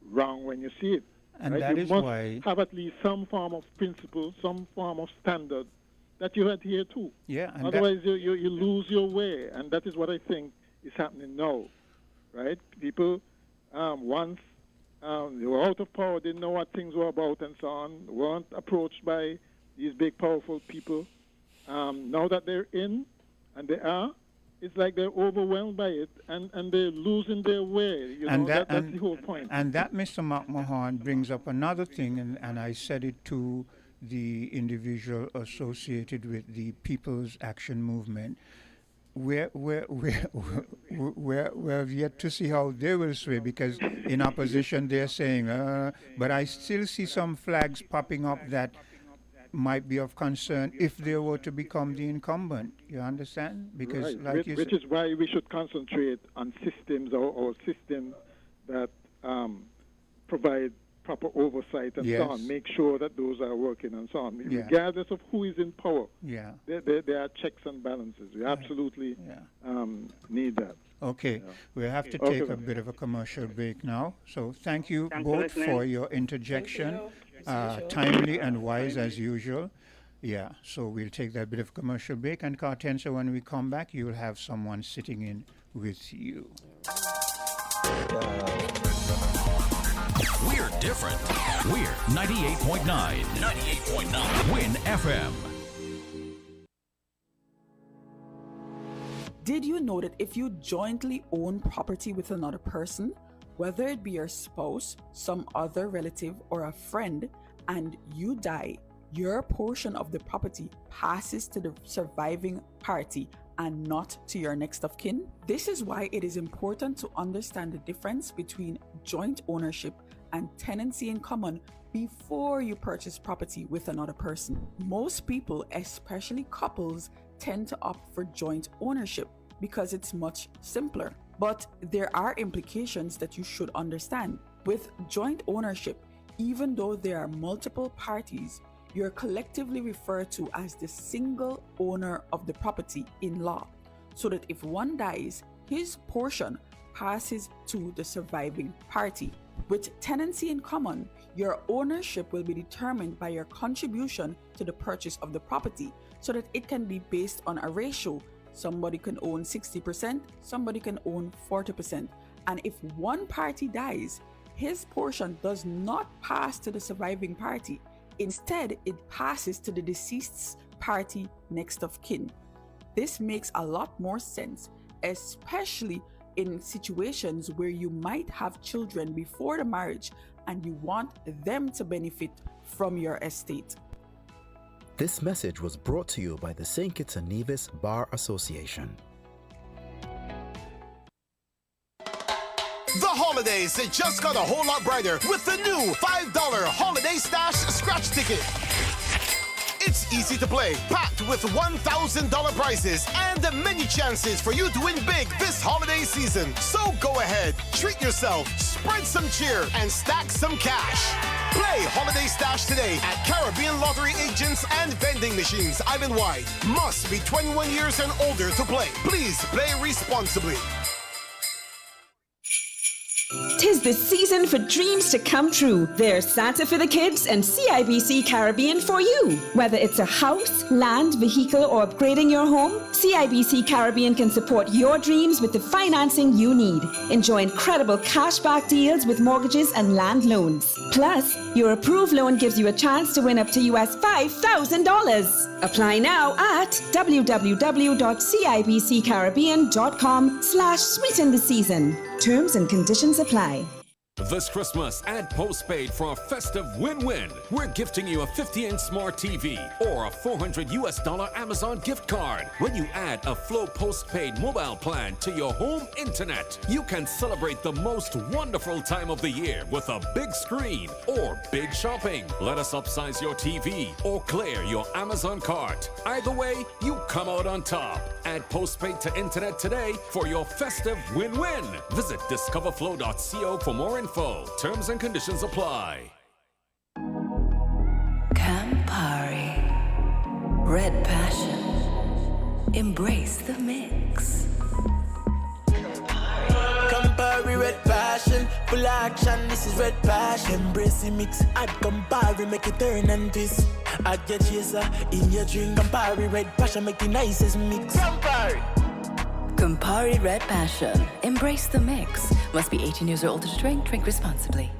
wrong when you see it. And right? that you is must why have at least some form of principle, some form of standard that you adhere to. Yeah. And otherwise, you lose your way, and that is what I think is happening now, right? People once they were out of power, didn't know what things were about, and so on. Weren't approached by these big, powerful people. Now that they're in, and they are, it's like they're overwhelmed by it, and they're losing their way. You know, that's the whole point. And that, Mr. McMahon, brings up another thing, and I said it to the individual associated with the People's Action Movement. We're yet to see how they will sway, because in opposition they're saying, but I still see some flags popping up that might be of concern if they were to become the incumbent. You understand? Because which is why we should concentrate on systems or systems that provide proper oversight and so on. Make sure that those are working and so on. Regardless of who is in power, there are checks and balances. We absolutely need that. Okay, we have to take a bit of a commercial break now. So thank you both for your interjection. Timely and wise as usual. Yeah, so we'll take that bit of commercial break, and Cartensa, when we come back, you'll have someone sitting in with you. We're different. We're 98.9. 98.9. Win FM. Did you know that if you jointly own property with another person, whether it be your spouse, some other relative, or a friend, and you die, your portion of the property passes to the surviving party and not to your next of kin? This is why it is important to understand the difference between joint ownership and tenancy in common before you purchase property with another person. Most people, especially couples, tend to opt for joint ownership because it's much simpler. But there are implications that you should understand. With joint ownership, even though there are multiple parties, you're collectively referred to as the single owner of the property in law, so that if one dies, his portion passes to the surviving party. With tenancy in common, your ownership will be determined by your contribution to the purchase of the property, so that it can be based on a ratio. Somebody can own 60%, somebody can own 40%. And if one party dies, his portion does not pass to the surviving party. Instead, it passes to the deceased's party next of kin. This makes a lot more sense, especially in situations where you might have children before the marriage and you want them to benefit from your estate. This message was brought to you by the St. Kitts and Nevis Bar Association. The holidays just got a whole lot brighter with the new $5 Holiday Stash scratch ticket. It's easy to play, packed with $1,000 prizes and many chances for you to win big this holiday season. So go ahead, treat yourself, spread some cheer, and stack some cash. Play Holiday Stash today at Caribbean Lottery agents and vending machines island-wide. Must be 21 years and older to play. Please play responsibly. 'Tis the season for dreams to come true. There's Santa for the kids and CIBC Caribbean for you. Whether it's a house, land, vehicle, or upgrading your home, CIBC Caribbean can support your dreams with the financing you need. Enjoy incredible cashback deals with mortgages and land loans. Plus, your approved loan gives you a chance to win up to US $5,000. Apply now at www.cibccaribbean.com/sweeten the season. Terms and conditions apply. This Christmas, add postpaid for a festive win-win. We're gifting you a 50-inch smart TV or a $400 Amazon gift card. When you add a Flow postpaid mobile plan to your home internet, you can celebrate the most wonderful time of the year with a big screen or big shopping. Let us upsize your TV or clear your Amazon cart. Either way, you come out on top. Add postpaid to internet today for your festive win-win. Visit discoverflow.co for more info. Terms and conditions apply. Campari. Red Passion. Embrace the mix. Campari Red Passion. Full action, this is Red Passion. Embrace the mix. Add Campari, make it turn and twist. Add your chaser in your drink. Campari Red Passion, make the nicest mix. Campari. Campari Red Passion. Embrace the mix. Must be 18 years or older to drink. Drink responsibly.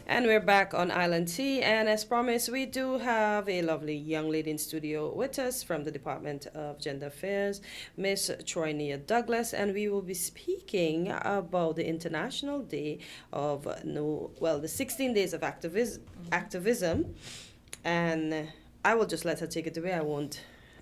And we're back on Island Tea, and as promised, we do have a lovely young lady in studio with us from the Department of Gender Affairs, Miss Troynia Douglas, and we will be speaking about the International Day of the 16 Days of Activism, and I will just let her take it away.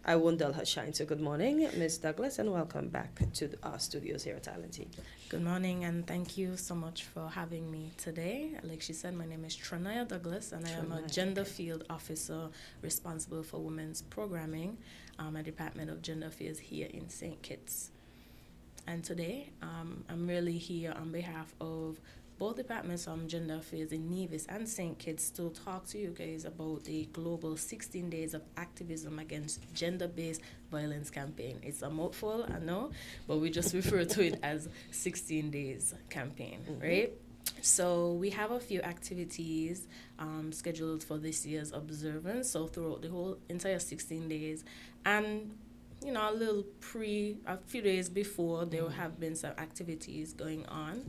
I won't dull her shine. So good morning, Miss Douglas, and welcome back to our studios here at Island Tea. Good morning, and thank you so much for having me today. Like she said, my name is Troynia Douglas, and I am a gender field officer responsible for women's programming at Department of Gender Affairs here in St. Kitts. And today, I'm really here on behalf of both departments on gender affairs in Nevis and St. Kitts to talk to you guys about the global 16 days of activism against gender-based violence campaign. It's a mouthful, I know, but we just refer to it as 16 days campaign, right? So we have a few activities scheduled for this year's observance. So throughout the whole entire 16 days, and a few days before, there have been some activities going on.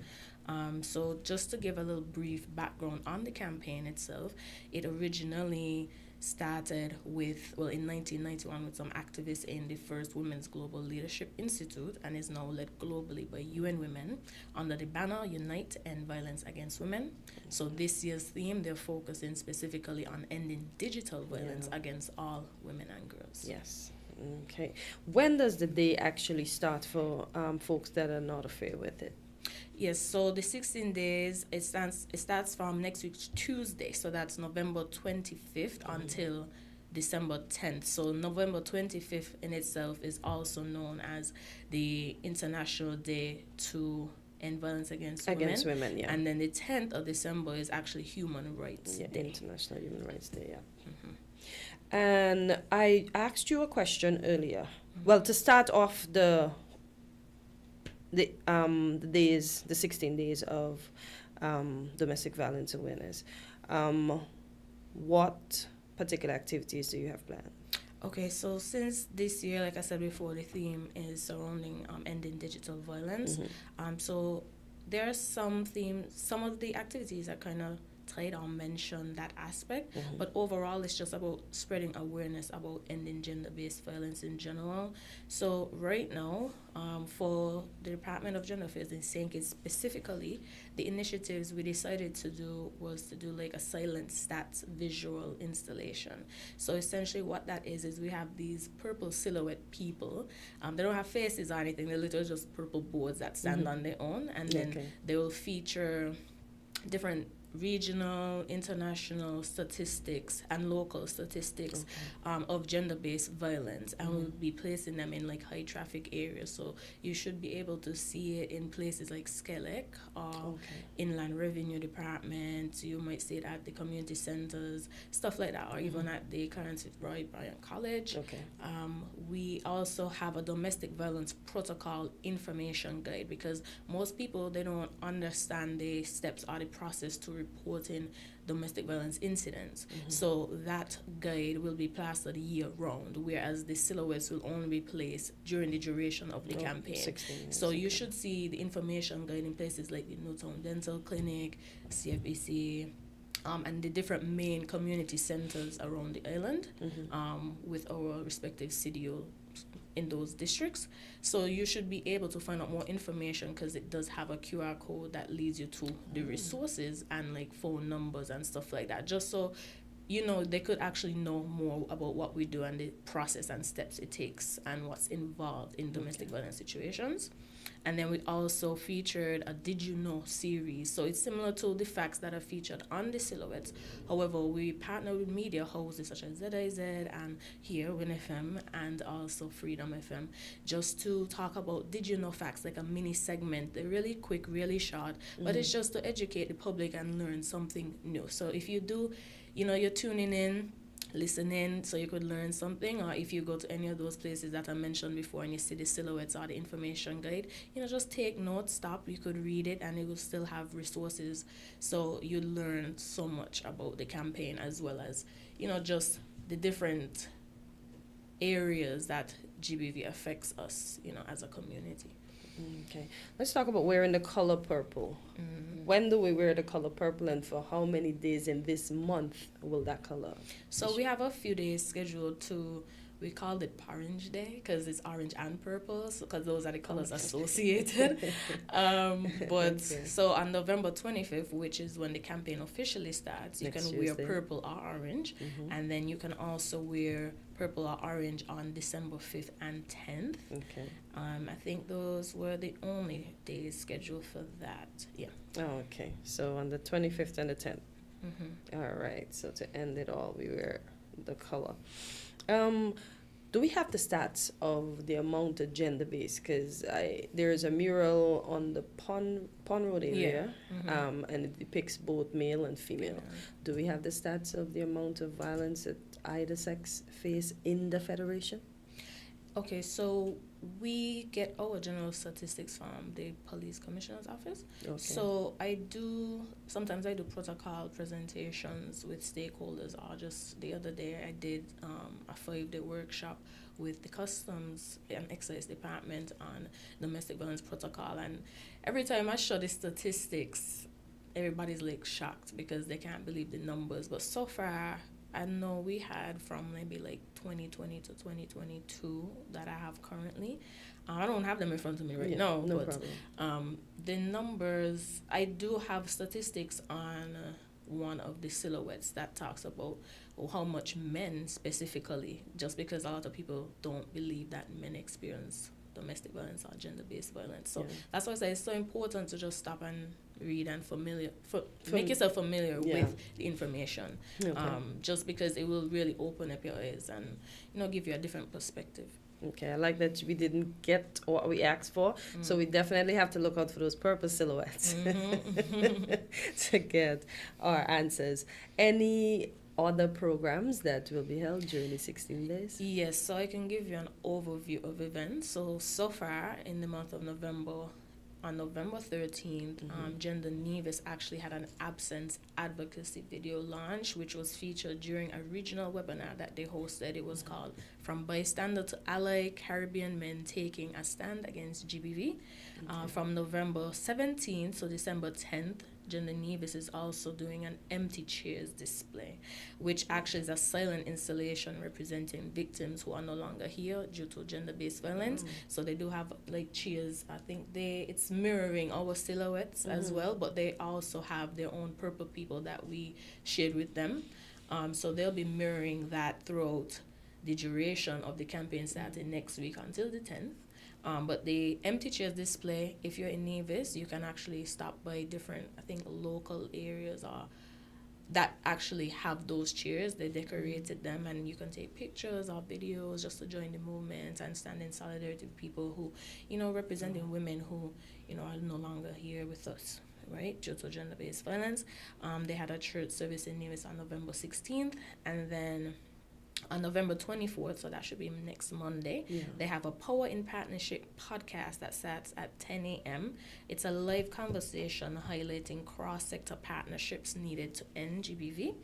So just to give a little brief background on the campaign itself, it originally started in 1991 with some activists in the first Women's Global Leadership Institute and is now led globally by UN Women under the banner Unite End Violence Against Women. So this year's theme, they're focusing specifically on ending digital violence against all women and girls. Yes. Okay. When does the day actually start for folks that are not familiar with it? Yes, so the 16 days, it starts from next week, Tuesday. So that's November 25th until December 10th. So November 25th in itself is also known as the International Day to End Violence Against Women. Yeah. And then the 10th of December is actually Human Rights Day. International Human Rights Day, yeah. And I asked you a question earlier. Well, to start off the 16 days of domestic violence awareness, what particular activities do you have planned? Okay, so since this year, like I said before, the theme is surrounding ending digital violence. So there are some themes, some of the activities are kind of tied or mention that aspect, but overall it's just about spreading awareness about ending gender-based violence in general. So right now, for the Department of Gender Affairs in St. Kitts specifically, the initiatives we decided to do was to do like a silent stats visual installation. So essentially what that is we have these purple silhouette people. They don't have faces or anything, they're literally just purple boards that stand on their own, and then they will feature different regional, international statistics and local statistics of gender-based violence, and we'll be placing them in like high traffic areas. So you should be able to see it in places like Skelec or Inland Revenue Department. You might see it at the community centers, stuff like that, or even at the Clarence Fitzroy Bryant College. We also have a domestic violence protocol information guide, because most people, they don't understand the steps or the process to reporting domestic violence incidents. So that guide will be plastered year round, whereas the silhouettes will only be placed during the duration of the campaign. 16 years, so you should see the information guide in places like the Newtown Dental Clinic, CFBC, and the different main community centers around the island, with our respective CDO in those districts. So you should be able to find out more information, because it does have a QR code that leads you to the resources and like phone numbers and stuff like that, just so you know they could actually know more about what we do and the process and steps it takes and what's involved in domestic violence situations. And then we also featured a Did You Know series. So it's similar to the facts that are featured on the silhouettes. However, we partner with media houses such as ZIZ and here WinFM and also Freedom FM, just to talk about Did You Know facts, like a mini segment. They're really quick, really short, but it's just to educate the public and learn something new. So if you do, you're tuning in, listening, so you could learn something, or if you go to any of those places that I mentioned before and you see the silhouettes or the information guide, just take notes, stop, you could read it, and it will still have resources, so you learn so much about the campaign, as well as just the different areas that GBV affects us as a community. Okay, let's talk about wearing the color purple. When do we wear the color purple, and for how many days in this month will that color? So we have a few days scheduled to, we called it Orange Day because it's orange and purple, because those are the colors associated. So on November 25th, which is when the campaign officially starts, you can wear purple or orange, and then you can also wear purple or orange on December 5th and 10th. I think those were the only days scheduled for that. Okay, so on the 25th and the 10th. All right, so to end it all, we wear the color. Do we have the stats of the amount of gender-based? Because there's a mural on the Pond Road area, and it depicts both male and female. Do we have the stats of the amount of violence that either sex face in the Federation? Okay, so we get our general statistics from the police commissioner's office. So sometimes I do protocol presentations with stakeholders, or just the other day I did a 5-day workshop with the Customs and Excise Department on domestic violence protocol, and every time I show the statistics, everybody's like shocked because they can't believe the numbers. But so far, I know we had from maybe like 2020 to 2022 that I have currently. I don't have them in front of me right now, no but the numbers, I do have statistics on one of the silhouettes that talks about how much men specifically, just because a lot of people don't believe that men experience domestic violence or gender-based violence. So that's why I say it's so important to just stop and read and make yourself familiar with the information, just because it will really open up your eyes and give you a different perspective. Okay, I like that we didn't get what we asked for, so we definitely have to look out for those purple silhouettes to get our answers. Any other programs that will be held during the 16 days? Yes, so I can give you an overview of events. So far in the month of November, on November 13th, Gender Nevis actually had an absence advocacy video launch, which was featured during a regional webinar that they hosted. It was called From Bystander to Ally, Caribbean Men Taking a Stand Against GBV. From November 17th to December 10th, Gender Nevis is also doing an empty chairs display, which actually is a silent installation representing victims who are no longer here due to gender-based violence. So they do have like chairs. I think it's mirroring our silhouettes as well, but they also have their own purple people that we shared with them. So they'll be mirroring that throughout the duration of the campaign starting next week until the 10th. But the empty chairs display, if you're in Nevis, you can actually stop by different, I think, local areas or that actually have those chairs. They decorated them, and you can take pictures or videos just to join the movement and stand in solidarity with people who, representing women who, are no longer here with us, right, due to gender-based violence. They had a church service in Nevis on November 16th, and then on November 24th, so that should be next Monday, they have a Power in Partnership podcast that starts at 10 a.m. It's a live conversation highlighting cross-sector partnerships needed to end GBV.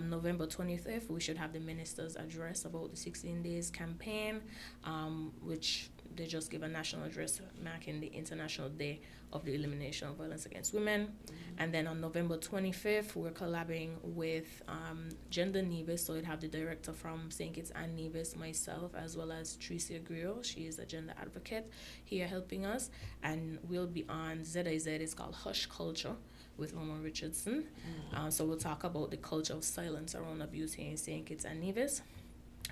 November 25th, we should have the minister's address about the 16 Days campaign, which they just give a national address marking the International Day of the Elimination of Violence Against Women. And then on November 25th, we're collaborating with Gender Nevis, so we'd have the director from St. Kitts and Nevis, myself, as well as Tricia Griot. She is a gender advocate here helping us. And we'll be on ZIZ, it's called Hush Culture, with Mama Richardson. So we'll talk about the culture of silence around abuse here in St. Kitts and Nevis.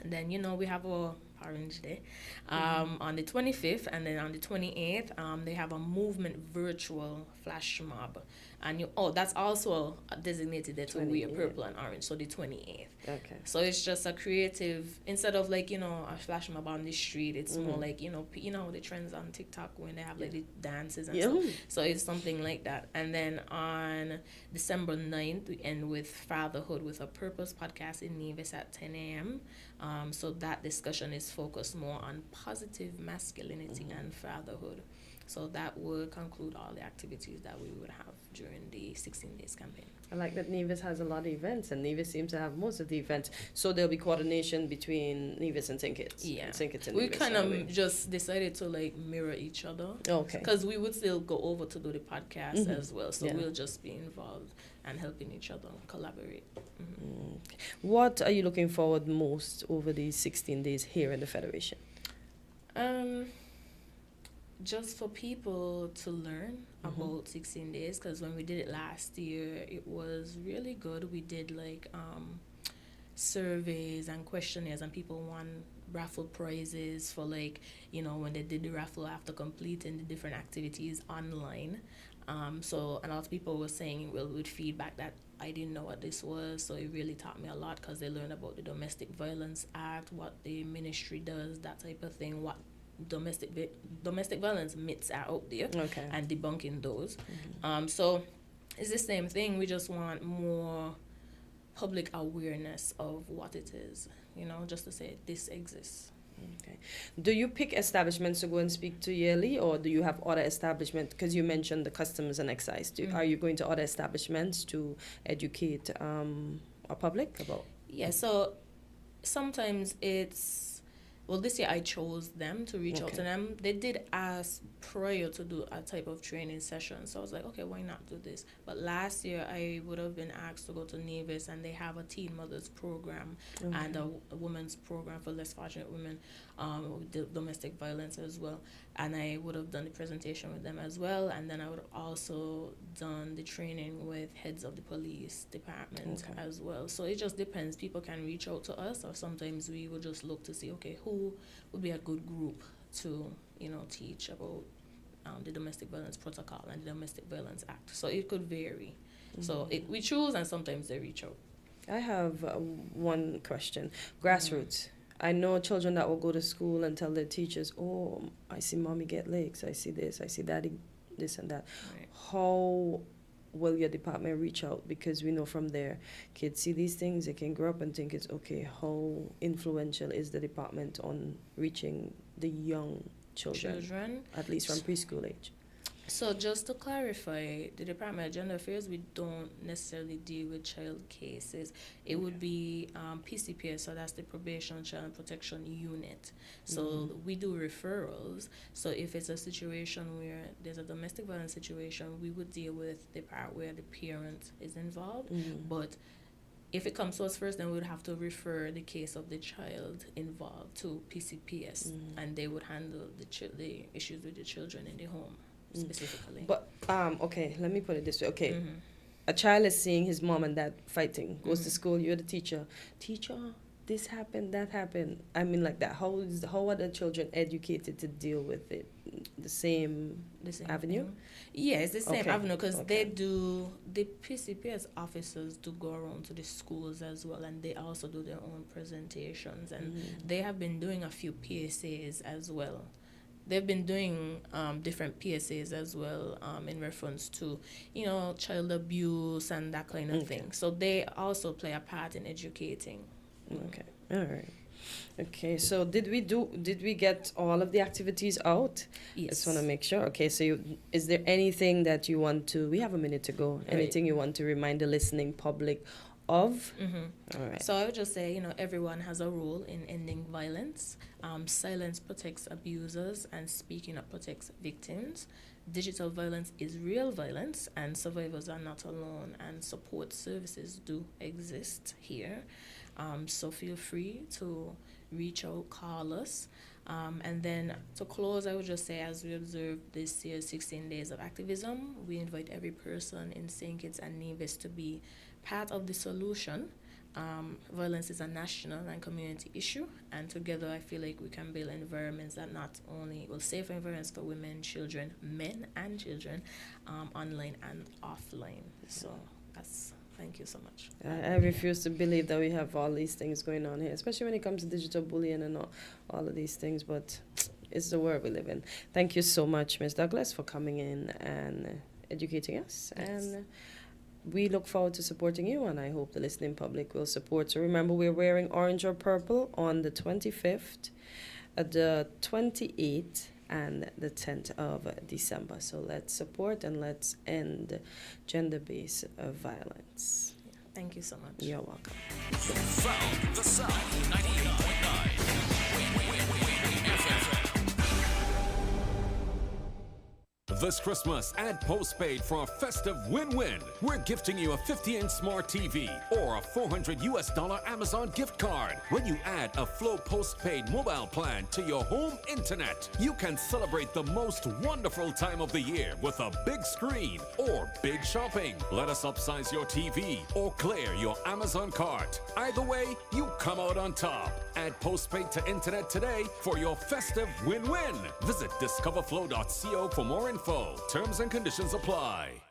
And then, we have our Orange Day on the 25th, and then on the 28th, they have a movement virtual flash mob. And that's also designated there to wear purple and orange, so the 28th. Okay. So it's just a creative, instead of like, a flash mob on the street, it's more like, the trends on TikTok when they have like the dances and stuff. So it's something like that. And then on December 9th, we end with Fatherhood with a Purpose podcast in Nevis at 10 a.m. So that discussion is focused more on positive masculinity and fatherhood. So that would conclude all the activities that we would have during the 16 Days campaign. I like that Nevis has a lot of events, and Nevis seems to have most of the events. So there'll be coordination between Nevis and St. Kitts. Yeah. St. Kitts and we Nevis, kind of just decided to like mirror each other. Okay. Because we would still go over to do the podcast as well. So we'll just be involved and helping each other collaborate. What are you looking forward most over these 16 days here in the Federation? Just for people to learn about 16 Days, because when we did it last year, it was really good. We did like surveys and questionnaires, and people won raffle prizes for like, when they did the raffle after completing the different activities online. So a lot of people were saying, with feedback, that I didn't know what this was, so it really taught me a lot, because they learned about the Domestic Violence Act, what the ministry does, that type of thing, what domestic violence myths are out there, and debunking those. So it's the same thing. We just want more public awareness of what it is, just to say this exists. Okay. Do you pick establishments to go and speak to yearly, or do you have other establishments? Because you mentioned the customs and excise. Are you going to other establishments to educate our public about? Yeah, so sometimes it's, this year I chose them to reach out to them. They did ask prior to do a type of training session, so I was like, okay, why not do this? But last year I would have been asked to go to Nevis, and they have a teen mothers program and a women's program for less fortunate women with domestic violence as well. And I would have done the presentation with them as well, and then I would have also done the training with heads of the police department as well. So it just depends. People can reach out to us, or sometimes we will just look to see, okay, who would be a good group to, teach about the Domestic Violence Protocol and the Domestic Violence Act. So it could vary. So we choose, and sometimes they reach out. I have one question. Grassroots. I know children that will go to school and tell their teachers, oh, I see mommy get legs, I see this, I see daddy this and that. Right. How will your department reach out? Because we know from there, kids see these things, they can grow up and think it's okay. How influential is the department on reaching the young children? At least from preschool age? So just to clarify, the Department of Gender Affairs, we don't necessarily deal with child cases. It would be PCPS, so that's the Probation Child Protection Unit. So we do referrals. So if it's a situation where there's a domestic violence situation, we would deal with the part where the parent is involved. But if it comes to us first, then we would have to refer the case of the child involved to PCPS, and they would handle the issues with the children in the home. Specifically. But okay, let me put it this way. Okay, a child is seeing his mom and dad fighting, goes to school, you're the teacher, this happened, that happened. I mean, like that. How are the children educated to deal with it? The same avenue? Thing. Yeah, it's the same avenue because Okay. the PCPS officers do go around to the schools as well, and they also do their own presentations, and they have been doing a few PSAs as well. They've been doing different PSAs as well in reference to, child abuse and that kind of thing. So they also play a part in educating. Okay. All right. Okay. So did we get all of the activities out? Yes. Just want to make sure. Okay. So is there anything that you want to? We have a minute to go. Anything you want to remind the listening public of? All right. So I would just say, everyone has a role in ending violence. Silence protects abusers and speaking up protects victims. Digital violence is real violence and survivors are not alone, and support services do exist here. So feel free to reach out, call us. And then to close, I would just say, as we observe this year's 16 Days of Activism, we invite every person in St. Kitts and Nevis to be part of the solution. Violence is a national and community issue, and together I feel like we can build environments that not only will safe environments for women, children, men and children, online and offline. So thank you so much. I refuse to believe that we have all these things going on here, especially when it comes to digital bullying and all of these things, but it's the world we live in. Thank you so much, Ms. Douglas, for coming in and educating us. Yes. And we look forward to supporting you, and I hope the listening public will support. So remember, we're wearing orange or purple on the 25th, the 28th, and the 10th of December. So let's support and let's end gender-based violence. Yeah, thank you so much. You're welcome. You found the sound 98.9. This Christmas, add postpaid for a festive win-win. We're gifting you a 50-inch smart TV or a $400 Amazon gift card. When you add a Flow postpaid mobile plan to your home internet, you can celebrate the most wonderful time of the year with a big screen or big shopping. Let us upsize your TV or clear your Amazon cart. Either way, you come out on top. Add postpaid to internet today for your festive win-win. Visit discoverflow.co for more info. Terms and conditions apply.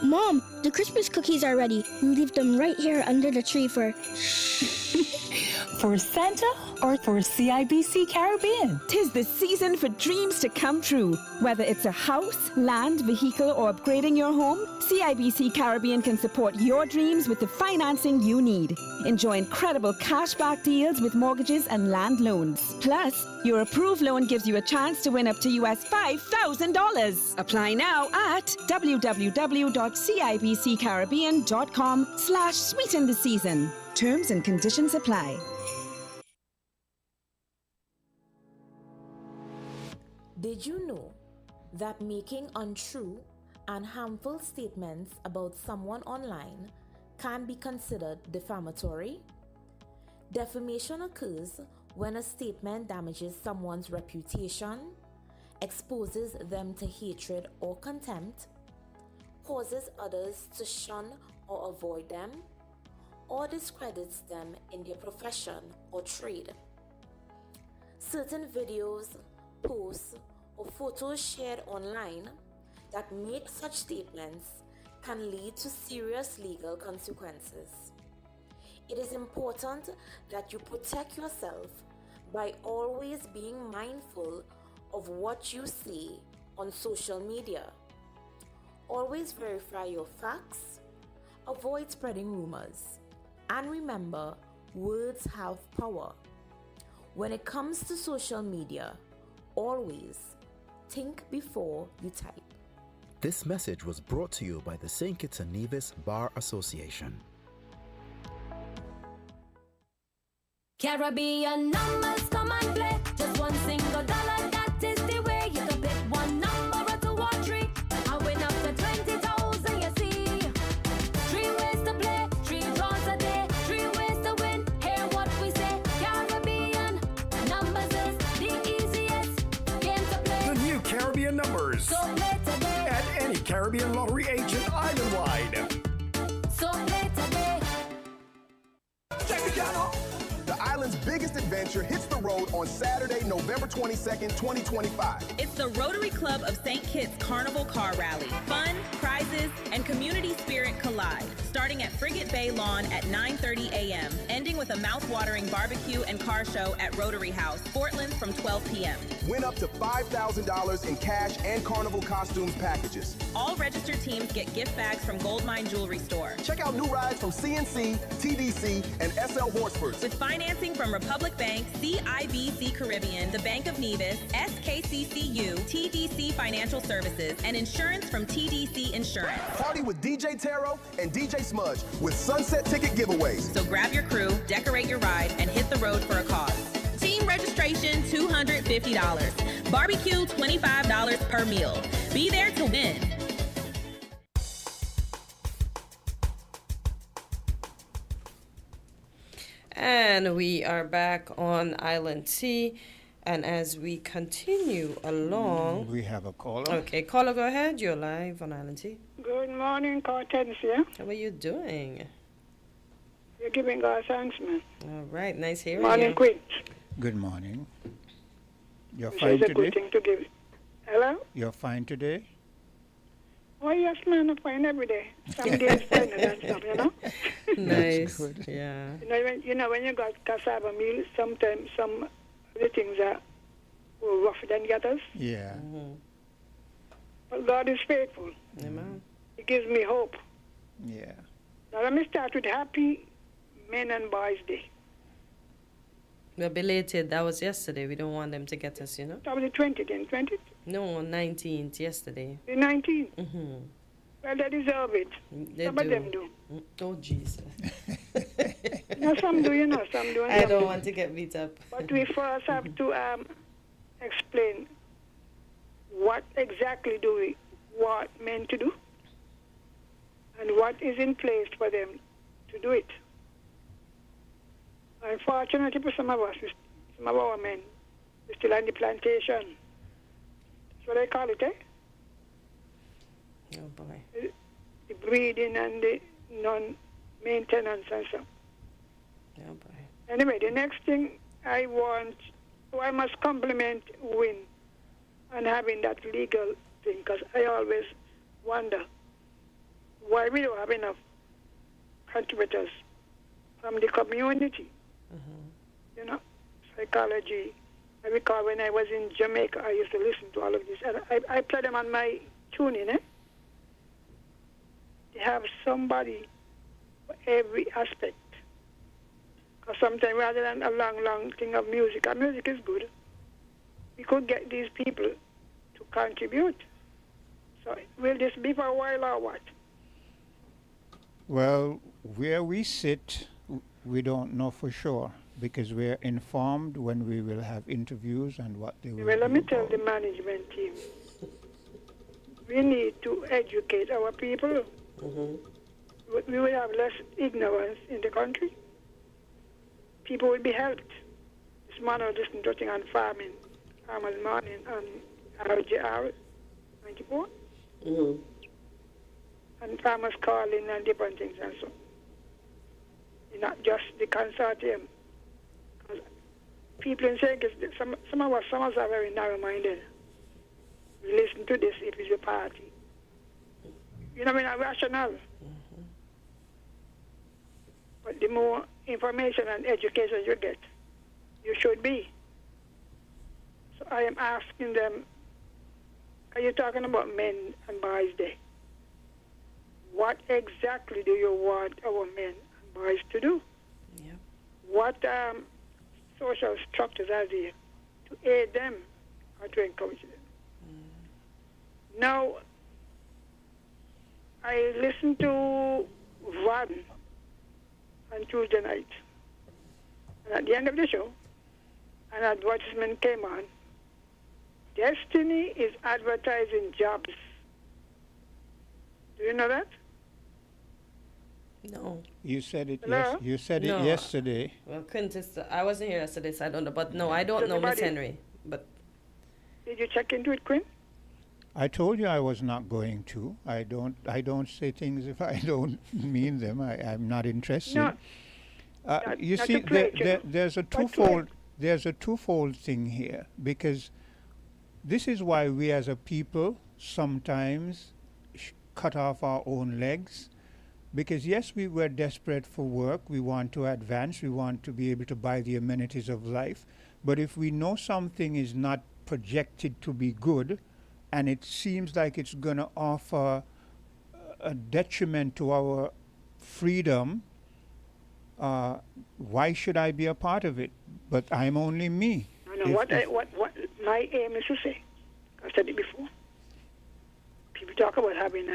Mom, the Christmas cookies are ready. We leave them right here under the tree for Santa or for CIBC Caribbean. 'Tis the season for dreams to come true. Whether it's a house, land, vehicle, or upgrading your home, CIBC Caribbean can support your dreams with the financing you need. Enjoy incredible cashback deals with mortgages and land loans. Plus, your approved loan gives you a chance to win up to US $5,000. Apply now at www.cibccaribbean.com/sweeten the season. Terms and conditions apply. Did you know that making untrue and harmful statements about someone online can be considered defamatory? Defamation occurs when a statement damages someone's reputation, exposes them to hatred or contempt, causes others to shun or avoid them, or discredits them in their profession or trade. Certain videos, posts, or photos shared online that make such statements can lead to serious legal consequences. It is important that you protect yourself by always being mindful of what you say on social media. Always verify your facts, avoid spreading rumors, and remember, words have power. When it comes to social media, always think before you type. This message was brought to you by the St. Kitts and Nevis Bar Association. Caribbean numbers come and play. Just one single dollar, that is the way. You can pick one number or two or three. I win up to 20,000, you see. 3 ways to play, 3 draws a day, 3 ways to win. Hear what we say. Caribbean numbers is the easiest game to play. The new Caribbean numbers. So play today. At any Caribbean lottery agent island-wide. So play today. adventure hits the road on Saturday, November 22nd, 2025. It's the Rotary Club of St. Kitts Carnival Car Rally. Fun, prizes, and community spirit collide. Starting at Frigate Bay Lawn at 9:30 a.m., ending with a mouth-watering barbecue and car show at Rotary House, Portland from 12 p.m. Win up to $5,000 in cash and carnival costumes packages. All registered teams get gift bags from Goldmine Jewelry Store. Check out new rides from CNC, TDC, and SL Horsfords. With financing from Republic Bank, CIBC Caribbean, the Bank of Nevis, SKCCU, TDC Financial Services, and insurance from TDC Insurance. Party with DJ Taro and DJ Smudge with sunset ticket giveaways. So grab your crew, decorate your ride, and hit the road for a cause. Team registration, $250. Barbecue, $25 per meal. Be there to win. And we are back on Island T. And as we continue along... We have a caller. Okay, caller, go ahead. You're live on Island T. Good morning, Cortez here. How are you doing? You're giving God thanks, man. All right, nice hearing Morning, you. Queen. Good morning. You're Which fine is a today? good thing to give. Hello? You're fine today? Oh, yes, man, I'm fine every day. Some days fine and stuff, you know? Nice. Good. Yeah. When you got cassava meal, sometimes some of the things are rougher than the others. Yeah. But God is faithful. Amen. He gives me hope. Yeah. Now, let me start with Happy Men and Boys Day. We're belated. That was yesterday. We don't want them to get us, you know? That was the 20th, then 20th? No, 19th, yesterday. The 19th? Mm-hmm. Well, they deserve it. They Some do. of them do. Oh, Jesus. No, some do, you know, some do. I don't want to get beat up. But we first have to explain what exactly do we want men to do and what is in place for them to do it. Unfortunately for some of us, some of our men, we're still on the plantation. That's what I call it, eh? Oh, boy. The breeding and the non-maintenance and so. Oh, boy. Anyway, the next thing I must compliment Win on having that legal thing, because I always wonder why we don't have enough contributors from the community. You know, psychology. I recall when I was in Jamaica, I used to listen to all of this. And I play them on my tuning, eh? They have somebody for every aspect. Because sometimes rather than a long thing of music, and music is good, we could get these people to contribute. So will this be for a while or what? Well, where we sit, we don't know for sure because we're informed when we will have interviews and what they will Well, let be me tell the management team, we need to educate our people. We will have less ignorance in the country. People will be helped. This morning I was listening to a thing on farming, Farmers Morning on RJR 94. And farmers calling and different things and so. Not just the consortium. People in St. Kitts, some of us are very narrow-minded. We listen to this if it's a party. You know, we're not rational. But the more information and education you get, you should be. So I am asking them, are you talking about Men and Boys Day? What exactly do you want our men and boys to do? Yeah. What social structures are there to aid them or to encourage them? Now, I listened to Van on Tuesday night. And at the end of the show, an advertisement came on. Destiny is advertising jobs. Do you know that? No. You said it. Hello? Yes, you said No. it yesterday. Well, Quintus, I wasn't here yesterday, so I don't know. But no, I don't know Miss Henry. But did you check into it, Quinn? I told you I was not going to. I don't say things if I don't mean them. I'm not interested. No. You not see, to play it, you know. there's a But to twofold. there's a twofold thing here, because this is why we as a people sometimes cut off our own legs. Because yes, we were desperate for work, we want to advance, we want to be able to buy the amenities of life. But if we know something is not projected to be good, and it seems like it's going to offer a detriment to our freedom, why should I be a part of it? But I'm only me. I know what my aim is to say. I've said it before. People talk about having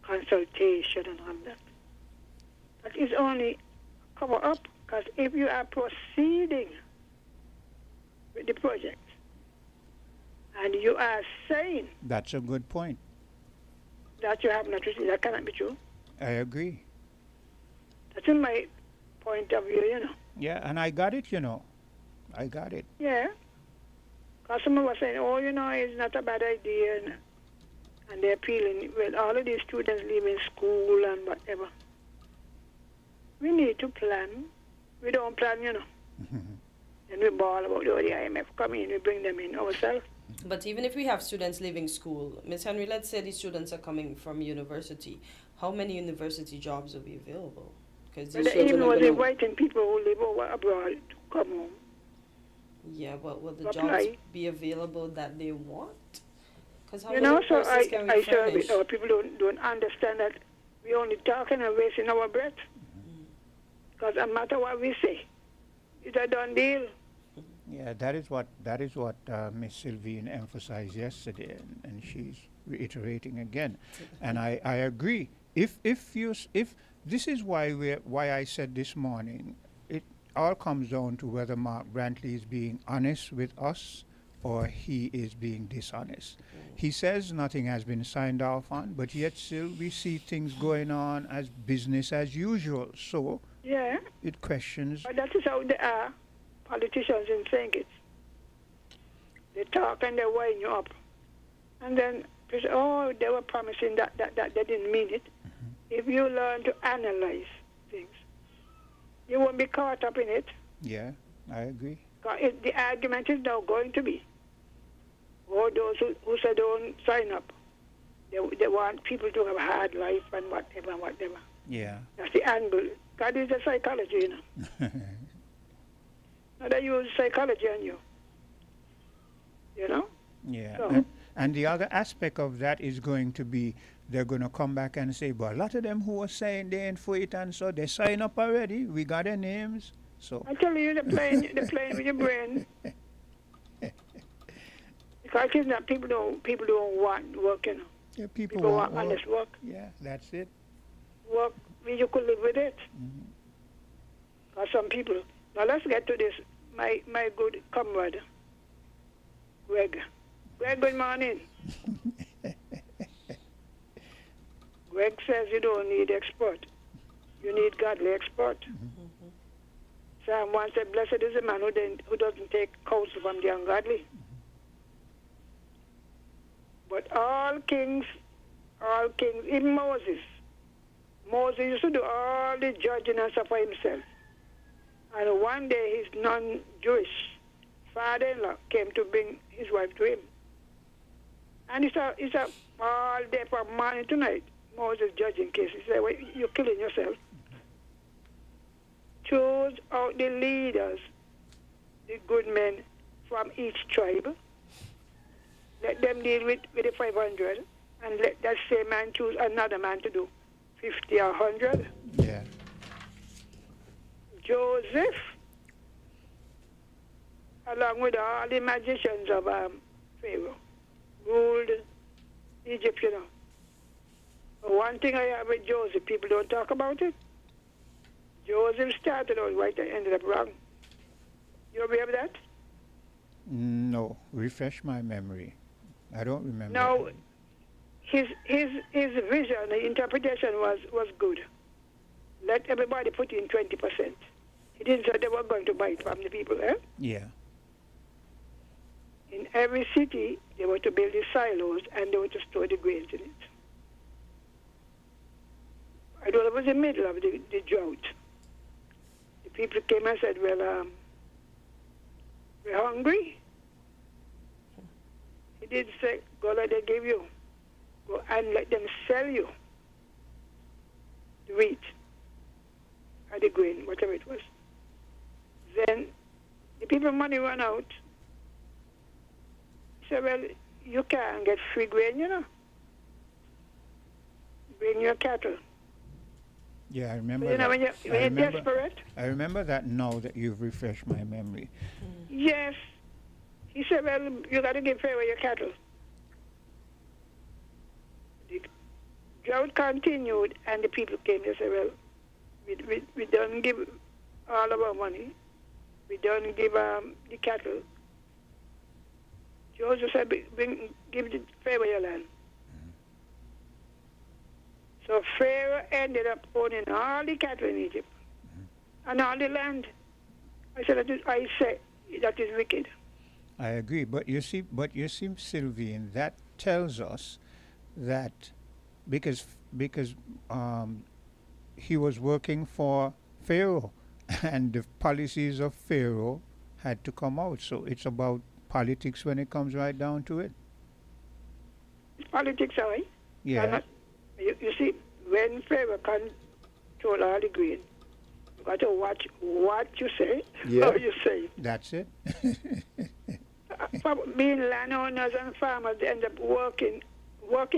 consultation and all that. That is only cover up, because if you are proceeding with the project and you are saying that's a good point. That you have not received, that cannot be true. I agree. That's in my point of view, Yeah, and I got it, I got it. Yeah. Because someone was saying, it's not a bad idea. And they're appealing, well, all of these students leaving school and whatever. We need to plan. We don't plan, And we bawl about the IMF come in, we bring them in ourselves. But even if we have students leaving school, Ms. Henry, let's say these students are coming from university. How many university jobs will be available? Because even was inviting people who live over abroad to come home. Yeah, but will the jobs be available that they want? So I sure our people don't understand that we only talking and wasting our breath. Because no matter what we say, it's a done deal. Yeah, that is what Miss Sylvine emphasized yesterday, and she's reiterating again, and I agree. If this is why I said this morning, it all comes down to whether Mark Brantley is being honest with us or he is being dishonest. He says nothing has been signed off on, but yet still we see things going on as business as usual. So yeah, it questions. But that is how they are. Politicians in St. Kitts. They talk and they wind you up. And then they say, they were promising that they didn't mean it. Mm-hmm. If you learn to analyze things, you won't be caught up in it. Yeah, I agree. The argument is now going to be, those who say don't sign up, they want people to have a hard life and whatever. Yeah. That's the angle. God is a psychology, Now they use psychology on you. Yeah. So, and the other aspect of that is going to be they're going to come back and say, but a lot of them who are saying they ain't for it and so they sign up already. We got their names. So I tell you, they're playing with your brain. Because it's not people don't want work, Yeah, people want work. honest work. Yeah, that's it. Work where you could live with it. Because some people. Now let's get to this. My good comrade, Greg. Greg, good morning. Greg says you don't need expert. You need godly expert. Psalm 1 said, blessed is the man who doesn't take counsel from the ungodly. But all kings, even Moses used to do all the judging and stuff for himself. And one day his non-Jewish father-in-law came to bring his wife to him. And he said, all day from morning to night, Moses judging case. He said, well, you're killing yourself. Choose out the leaders, the good men from each tribe. Let them deal with the 500, and let that same man choose another man to do 50 or 100. Yeah. Joseph, along with all the magicians of Pharaoh, ruled Egypt, But one thing I have with Joseph, people don't talk about it. Joseph started out right and ended up wrong. You aware of that? No. Refresh my memory. I don't remember. No. His vision, the interpretation was good. Let everybody put in 20%. He didn't say they were going to buy it from the people, Yeah. In every city, they were to build the silos and they were to store the grains in it. I know it was the middle of the drought. The people came and said, well, We're hungry. He did say, go let them give you. Go and let them sell you the wheat or the grain, whatever it was. Then the people money run out. He said, well, you can't get free grain, you know. Bring your cattle. Yeah, I remember You know, that. when you're desperate. I remember that now that you've refreshed my memory. Yes. He said, well, you got to give Pharaoh your cattle. The drought continued, and the people came and said, well, we don't give all of our money. We don't give the cattle. Joseph said, give the Pharaoh your land. So Pharaoh ended up owning all the cattle in Egypt and all the land. I said, that is wicked. I agree, but you see, Sylvian, that tells us that because he was working for Pharaoh, and the policies of Pharaoh had to come out. So it's about politics when it comes right down to it. It's politics, all right? Yeah. You see, when Pharaoh control all the grain, you got to watch what you say, Yeah. how you say it. That's it. Being landowners and farmers, they end up working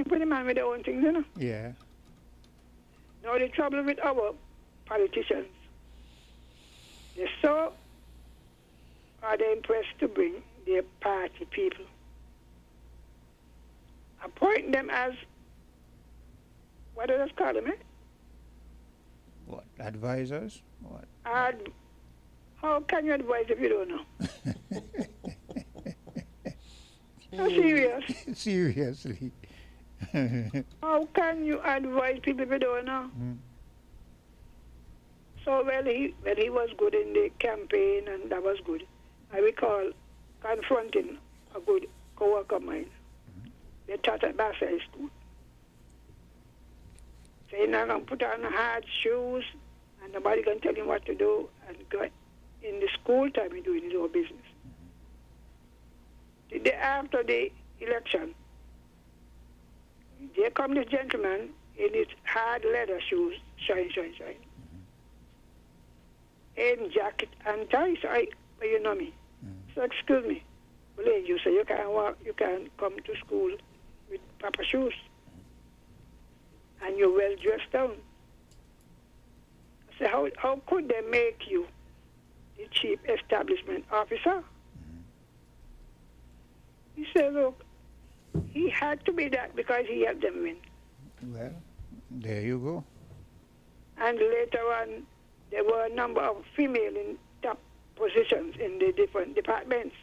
for the man with their own things, you know. Yeah. Now the trouble with our politicians, they're so are they impressed to bring their party people, appoint them as, what do they call them, What, advisors? What? How can you advise if you don't know? I'm serious. Seriously. How can you advise people if you don't know? So he was good in the campaign, and that was good. I recall confronting a good co-worker of mine. They taught at Bass High School. Saying I'm going to put on hard shoes, and nobody can tell him what to do, and go in the school time he's doing his own business. The day after the election, there come this gentleman in his hard leather shoes, shine, in jacket and tie. So well, you know me. So excuse me, Blaine, you say you can't walk, you can't come to school with proper shoes, and you're well dressed down. I say, how could they make you the chief establishment officer? He said, look, he had to be that because he helped them win. Well, there you go. And later on, there were a number of female in top positions in the different departments.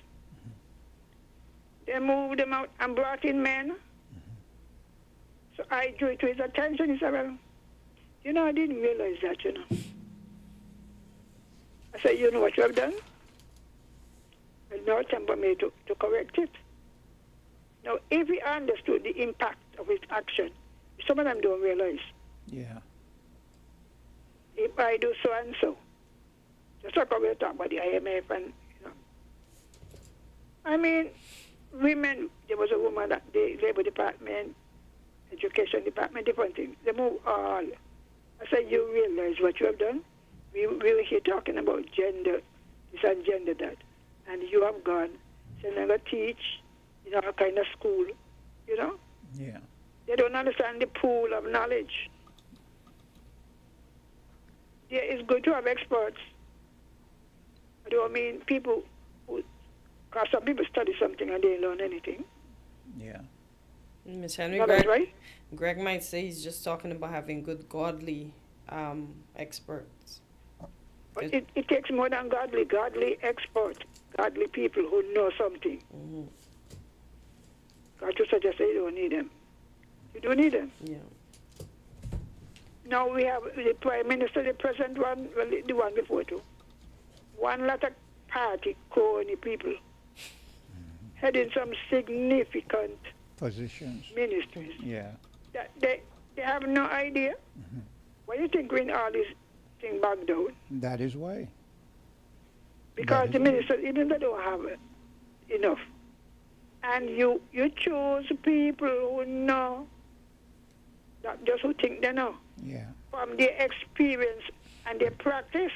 They moved them out and brought in men. So I drew it to his attention. He said, well, I didn't realize that, I said, you know what you have done? And now it's time for me to correct it. Now, if he understood the impact of his action, some of them don't realize. Yeah. If I do so and so, just like we talk about the IMF and, I mean, women, there was a woman at the Labor Department, Education Department, different things. They move all. I said, you realize what you have done? We were here talking about gender, this and gender that. And you have gone, so I'm going to teach, a kind of school, Yeah. They don't understand the pool of knowledge. Yeah, it's good to have experts. I don't mean people because some people study something and they don't learn anything. Yeah. Miss Henry, No, that's right. Greg might say he's just talking about having good godly experts. But it takes more than godly experts, godly people who know something. Mm-hmm. God just suggest you don't need them. You don't need them. Yeah. Now we have the Prime Minister, the present one, well, the one before too. One lot of party corny people heading some significant Positions. ministries. Yeah. That they have no idea. Why do you think when all these things back down? That is why. Because the minister, even they don't have enough. And you choose people who know, not just who think they know. Yeah. From their experience and their practice.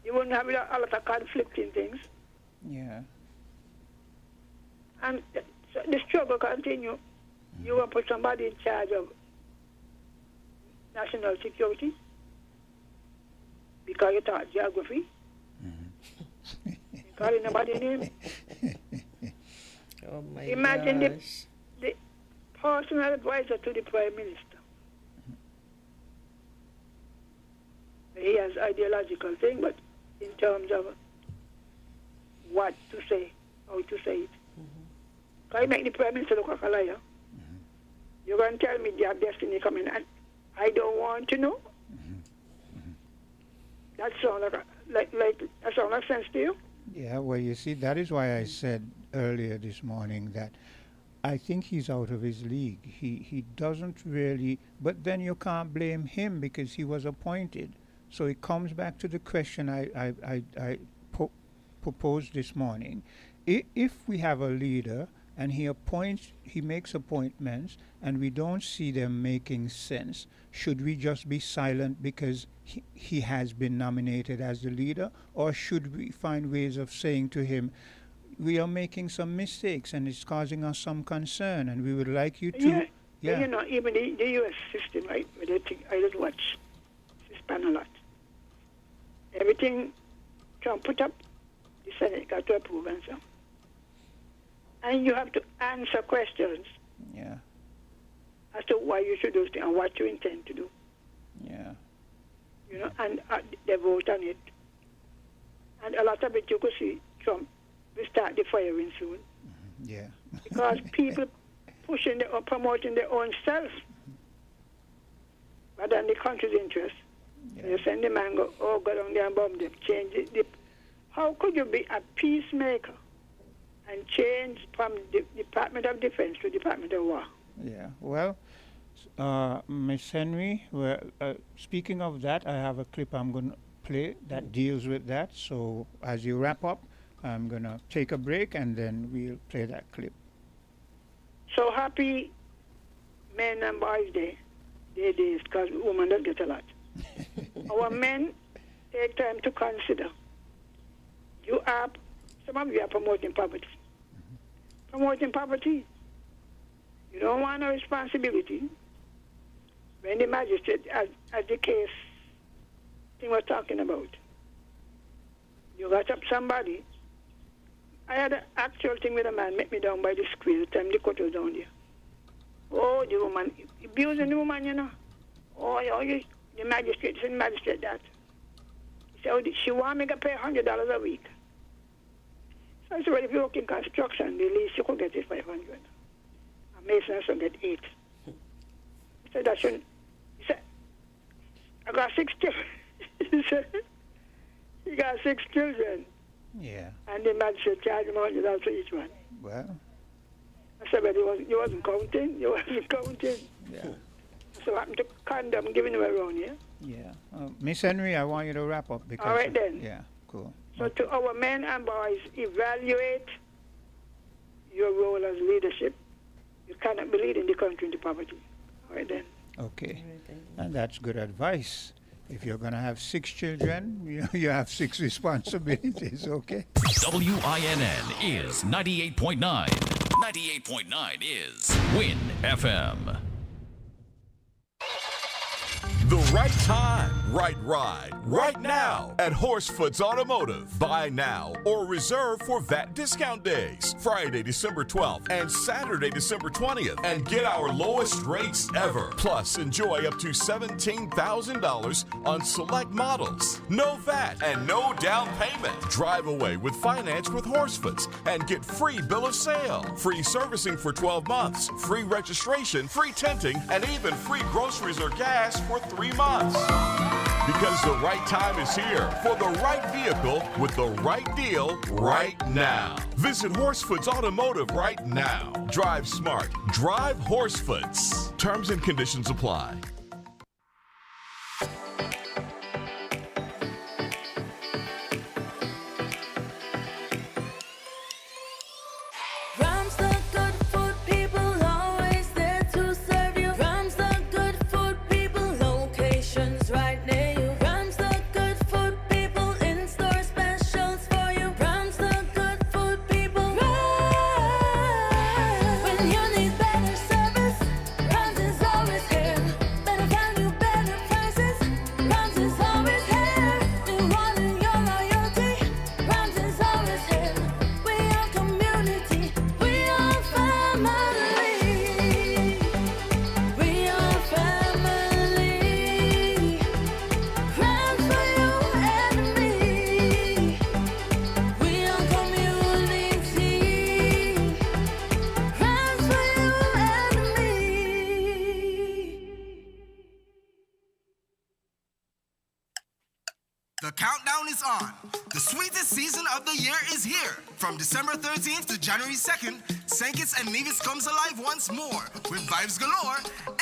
You wouldn't have a lot of conflicting things. Yeah. And so the struggle continue. You want to put somebody in charge of national security because you taught geography. You call nobody name. Oh my Imagine gosh. the personal advisor to the Prime Minister. He has ideological thing, but in terms of what to say, how to say it. Can you make the Prime Minister look like a liar? You're going to tell me their destiny coming, and I don't want to know? That sounds like that sounds like sense to you? Yeah, well, you see, that is why I said earlier this morning that I think he's out of his league. He doesn't really, but then you can't blame him because he was appointed. So it comes back to the question I proposed this morning. If we have a leader and he makes appointments and we don't see them making sense, should we just be silent because he has been nominated as the leader? Or should we find ways of saying to him, we are making some mistakes and it's causing us some concern and we would like you to... Yeah. You know, even the U.S. system, right? I just watch C-SPAN a lot. Everything Trump put up, the Senate got to approve and so. And you have to answer questions as to why you should do things and what you intend to do. Yeah. You know, and they vote on it. And a lot of it you could see Trump will start the firing soon. Yeah. Because people pushing or promoting their own self rather than the country's interest. Yeah. You send the man go down there and bomb them, change it. How could you be a peacemaker and change from the Department of Defense to Department of War? Yeah, well, Miss Henry, speaking of that, I have a clip I'm going to play that deals with that. So as you wrap up, I'm going to take a break and then we'll play that clip. So happy Men and Boys Day, days, because women don't get a lot. Our men take time to consider. Some of you are promoting poverty. Promoting poverty. You don't want no responsibility. When the magistrate, as the case thing we're talking about, you got up somebody. I had an actual thing with a man met me down by the square the time the court was down there. Oh, the woman, abusing the woman, you know. The magistrate that. He said, she want me to pay $100 a week. So I said, well, if you work in construction, the least you could get is $500. A mason also get $8. He said, that shouldn't. He said, I got 6 children. He said, he got 6 children. Yeah. And the magistrate charged him $100 for each one. Well. I said, but you wasn't counting. You wasn't counting. Yeah. So I happened to condom giving them around here. Yeah. Miss Henry, I want you to wrap up because... All right, then. Yeah, cool. So to our men and boys, evaluate your role as leadership. You cannot be leading the country into poverty. All right, then. Okay. And that's good advice. If you're going to have 6 children, you have 6 responsibilities, okay? WINN is 98.9. 98.9 is Win FM. The right time, right ride, right now at Horsefoot's Automotive. Buy now or reserve for VAT discount days, Friday, December 12th and Saturday, December 20th, and get our lowest rates ever. Plus, enjoy up to $17,000 on select models. No VAT and no down payment. Drive away with finance with Horsefoots and get free bill of sale, free servicing for 12 months, free registration, free tinting, and even free groceries or gas for 3 months. Because the right time is here for the right vehicle with the right deal right now. Visit Horsefoots Automotive right now. Drive smart. Drive Horsefoots. Terms and conditions apply. The countdown is on. The sweetest season of the year is here. From December 13th to January 2nd, St. Kitts and Nevis comes alive once more with vibes galore,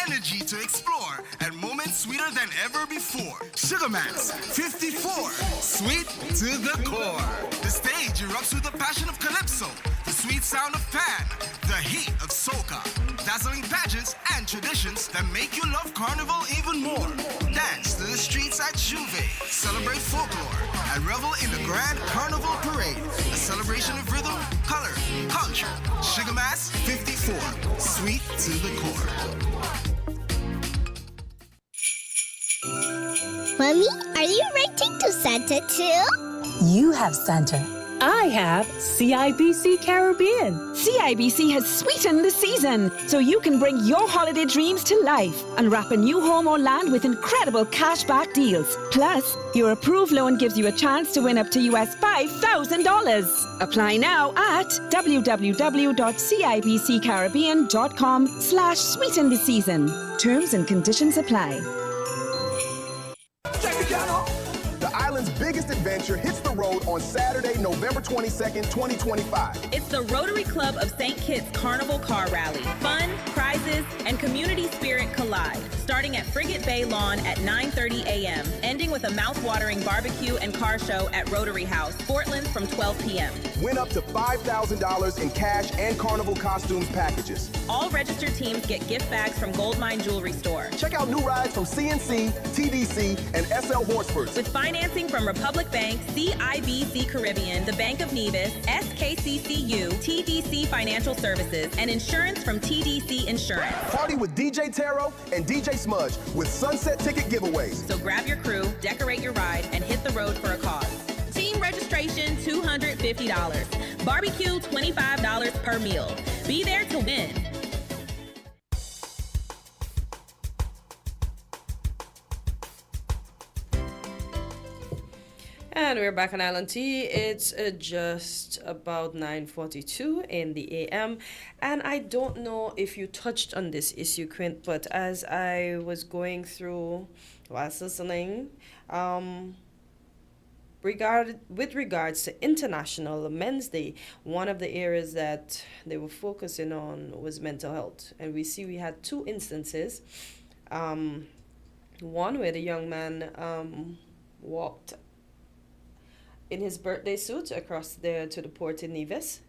energy to explore, and moments sweeter than ever before. Sugar Mass 54, sweet to the core. The stage erupts with the passion of Calypso, the sweet sound of Pan, the heat of Soca, dazzling pageants and traditions that make you love Carnival even more. Dance to the streets at Juve, celebrate folklore, and revel in the Grand Carnival Parade, a celebration of rhythm, color, culture. Sugar Mass 54, sweet to the core. Mommy, are you writing to Santa too? You have Santa. I have CIBC Caribbean. CIBC has sweetened the season, so you can bring your holiday dreams to life and wrap a new home or land with incredible cashback deals. Plus, your approved loan gives you a chance to win up to US $5,000. Apply now at www.cibccaribbean.com/sweeten the season. Terms and conditions apply. The island's biggest adventure hits the road on Saturday, November 22nd, 2025. It's the Rotary Club of St. Kitts Carnival Car Rally. Fun, prizes, and community spirit collide. Starting at Frigate Bay Lawn at 9:30 a.m., ending with a mouth-watering barbecue and car show at Rotary House, Portland from 12 p.m. Win up to $5,000 in cash and carnival costumes packages. All registered teams get gift bags from Goldmine Jewelry Store. Check out new rides from CNC, TDC, and SL Horsfords. With financing from Republic Bank, CIBC Caribbean, the Bank of Nevis, SKCCU, TDC Financial Services, and insurance from TDC Insurance. Party with DJ Taro and DJ Smudge with sunset ticket giveaways. So grab your crew, decorate your ride, and hit the road for a cause. Team registration, $250. Barbecue, $25 per meal. Be there to win. And we're back on Island T. It's just about 9:42 in the a.m. And I don't know if you touched on this issue, Quint, but as I was going through whilst listening, with regards to International Men's Day, one of the areas that they were focusing on was mental health. And we had two instances. One where the young man walked in his birthday suit across there to the port in Nevis.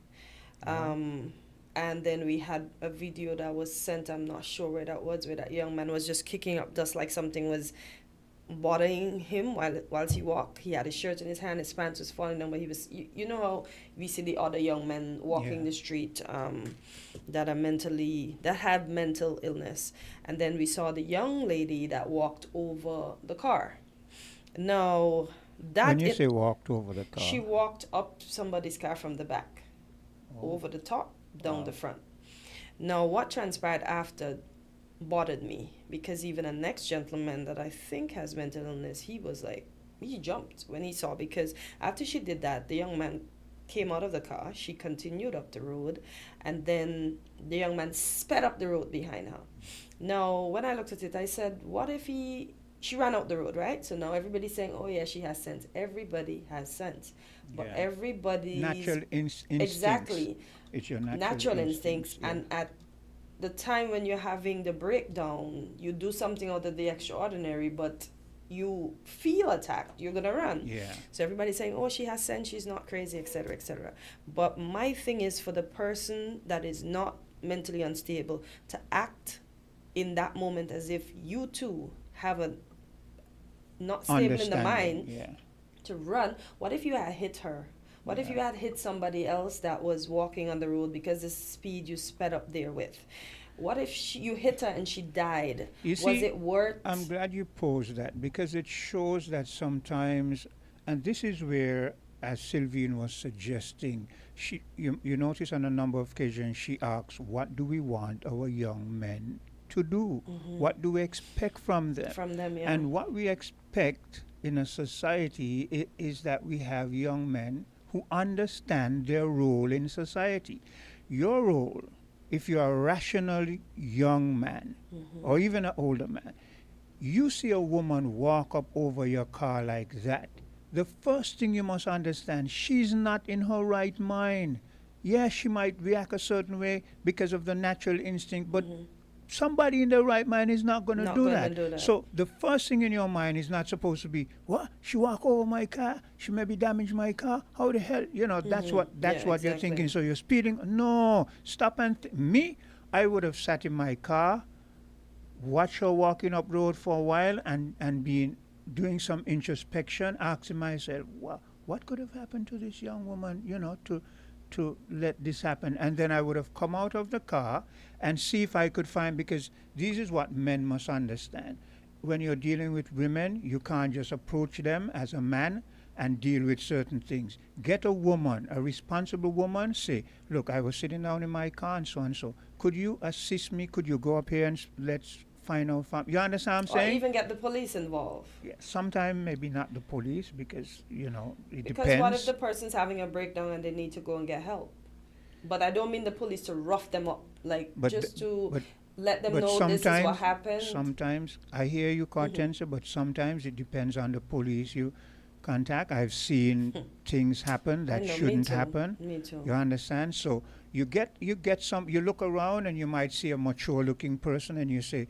And then we had a video that was sent, I'm not sure where that was, where that young man was just kicking up dust like something was bothering him while he walked. He had his shirt in his hand, his pants was falling down, but he was, you know how we see the other young men walking the street that have mental illness. And then we saw the young lady that walked over the car. Now, when you say walked over the car, she walked up somebody's car from the back, over the top, down the front. Now, what transpired after bothered me, because even the next gentleman that I think has mental illness, he jumped when he saw, because after she did that, the young man came out of the car, she continued up the road, and then the young man sped up the road behind her. Now, when I looked at it, I said, what if she ran out the road, right? So now everybody's saying, oh yeah, she has sense. Everybody has sense. But everybody's... Natural instincts. Exactly. It's your natural instincts. Yeah. And at the time when you're having the breakdown, you do something out of the extraordinary, but you feel attacked, you're going to run. Yeah. So everybody's saying, oh, she has sense, she's not crazy, etc., etc. But my thing is for the person that is not mentally unstable to act in that moment as if you too have a not stable in the mind to run. What if you had hit her? What if you had hit somebody else that was walking on the road because the speed you sped up there with? What if you hit her and she died? Was it worth? I'm glad you posed that, because it shows that sometimes, and this is where, as Sylvine was suggesting, you notice on a number of occasions she asks, what do we want our young men to do? What do we expect from them? Yeah. And what we expect in a society is that we have young men who understand their role in society. Your role, if you are a rational young man or even an older man, you see a woman walk up over your car like that, the first thing you must understand, she's not in her right mind. Yeah, she might react a certain way because of the natural instinct, but somebody in their right mind is not going to do that. So the first thing in your mind is not supposed to be, what? She walk over my car? She maybe damage my car? How the hell? You know, that's what you're thinking. So you're speeding. No, stop and me. I would have sat in my car, watch her walking up road for a while, and been doing some introspection, asking myself, what could have happened to this young woman? You know, to let this happen. And then I would have come out of the car and see if I could find, because this is what men must understand. When you're dealing with women, you can't just approach them as a man and deal with certain things. Get a woman, a responsible woman, say, look, I was sitting down in my car and so and so. Could you assist me? Could you go up here and let's find out? You understand what I'm saying? Or even get the police involved. Yeah, sometimes maybe not the police because, you know, it because depends. What if the person's having a breakdown and they need to go and get help? But I don't mean the police to rough them up, like let them know this is what happened. Sometimes, I hear you, Cortensia, but sometimes it depends on the police you contact. I've seen things happen that shouldn't happen. Me too. You understand? So you look around and you might see a mature looking person and you say,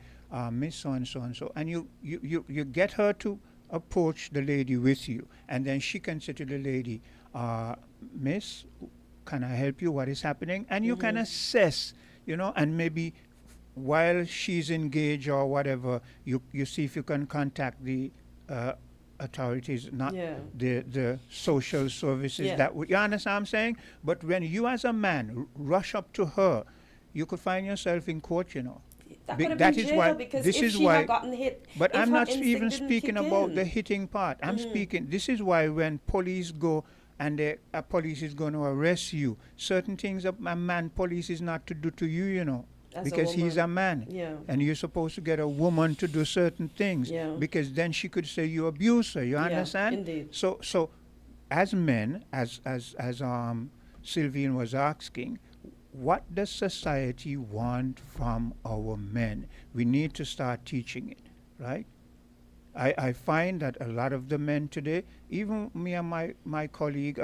Miss so and so and so, and you get her to approach the lady with you, and then she can say to the lady, Miss, can I help you? What is happening? And you can assess, you know, and maybe while she's engaged or whatever, you see if you can contact the authorities, not the social services. You understand what I'm saying? But when you as a man rush up to her, you could find yourself in court, you know. That is why this is why. Gotten hit, but I'm not even speaking about the hitting part. I'm speaking. This is why when police go and the police is going to arrest you, certain things a man police is not to do to you, you know, because he's a man, and you're supposed to get a woman to do certain things, because then she could say you abuse her. You understand? Indeed. So, as men, as Sylvian was asking, what does society want from our men? We need to start teaching it, right? I find that a lot of the men today, even me and my colleague,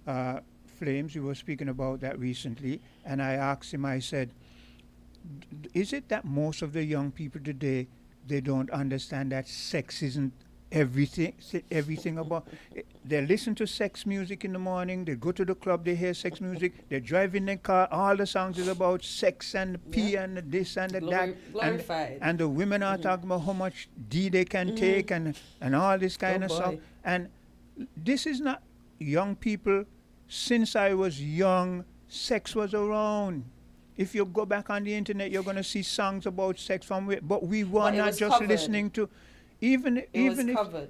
Flames, we were speaking about that recently, and I asked him, I said, is it that most of the young people today, they don't understand that sex isn't everything about they listen to sex music in the morning, they go to the club, they hear sex music, they drive in their car, all the songs is about sex and pee and this and that, glorified. And the women are talking about how much D they can take and all this kind of stuff. And this is not young people. Since I was young, sex was around. If you go back on the internet, you're going to see songs about sex from where, but we were not just covered. Listening to even if covered.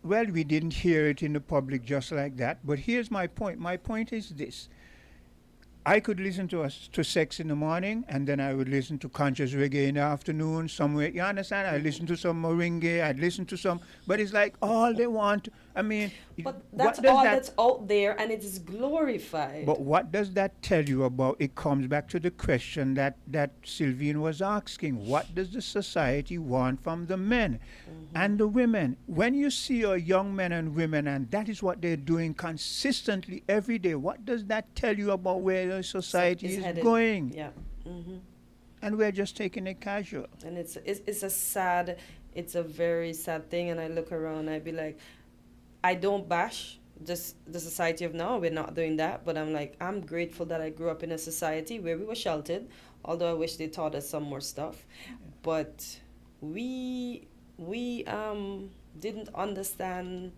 Well, we didn't hear it in the public just like that. But here's my point. My point is this. I could listen to sex in the morning, and then I would listen to conscious reggae in the afternoon somewhere. You understand? I listen to some merengue. I'd listen to some, but it's like all they want. I mean, but that's all that's out there, and it is glorified. But what does that tell you about? It comes back to the question that Sylvian was asking. What does the society want from the men and the women? When you see your young men and women, and that is what they're doing consistently every day, what does that tell you about where the society is going? Yeah. And we're just taking it casual. And it's a very sad thing. And I look around, I be like, I don't bash the society of now. We're not doing that. But I'm like, I'm grateful that I grew up in a society where we were sheltered, although I wish they taught us some more stuff. But we didn't understand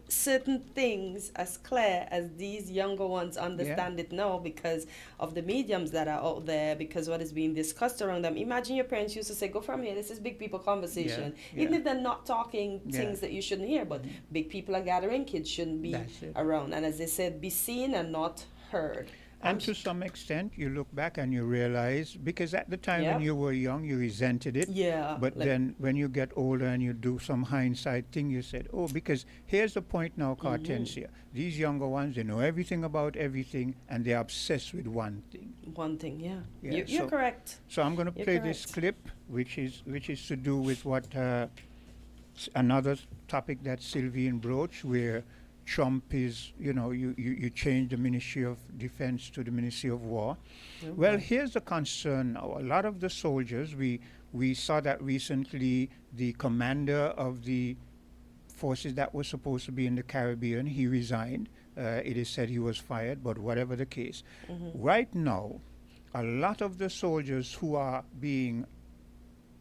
certain things as clear as these younger ones understand it now because of the mediums that are out there, because what is being discussed around them. Imagine your parents used to say, go from here, this is big people conversation. Even if they're not talking things that you shouldn't hear, but big people are gathering, kids shouldn't be around. And as they said, be seen and not heard. And to some extent, you look back and you realize, because at the time when you were young, you resented it. Yeah. But then when you get older and you do some hindsight thing, you said, oh, because here's the point now, Cartensia. These younger ones, they know everything about everything, and they're obsessed with one thing. One thing, You're correct. So I'm going to play this clip, which is to do with what another topic that Sylvian broached, where Trump is, you change the Ministry of Defense to the Ministry of War. Okay. Well, here's the concern now. A lot of the soldiers, we saw that recently, the commander of the forces that were supposed to be in the Caribbean, he resigned. It is said he was fired, but whatever the case. Right now, a lot of the soldiers who are being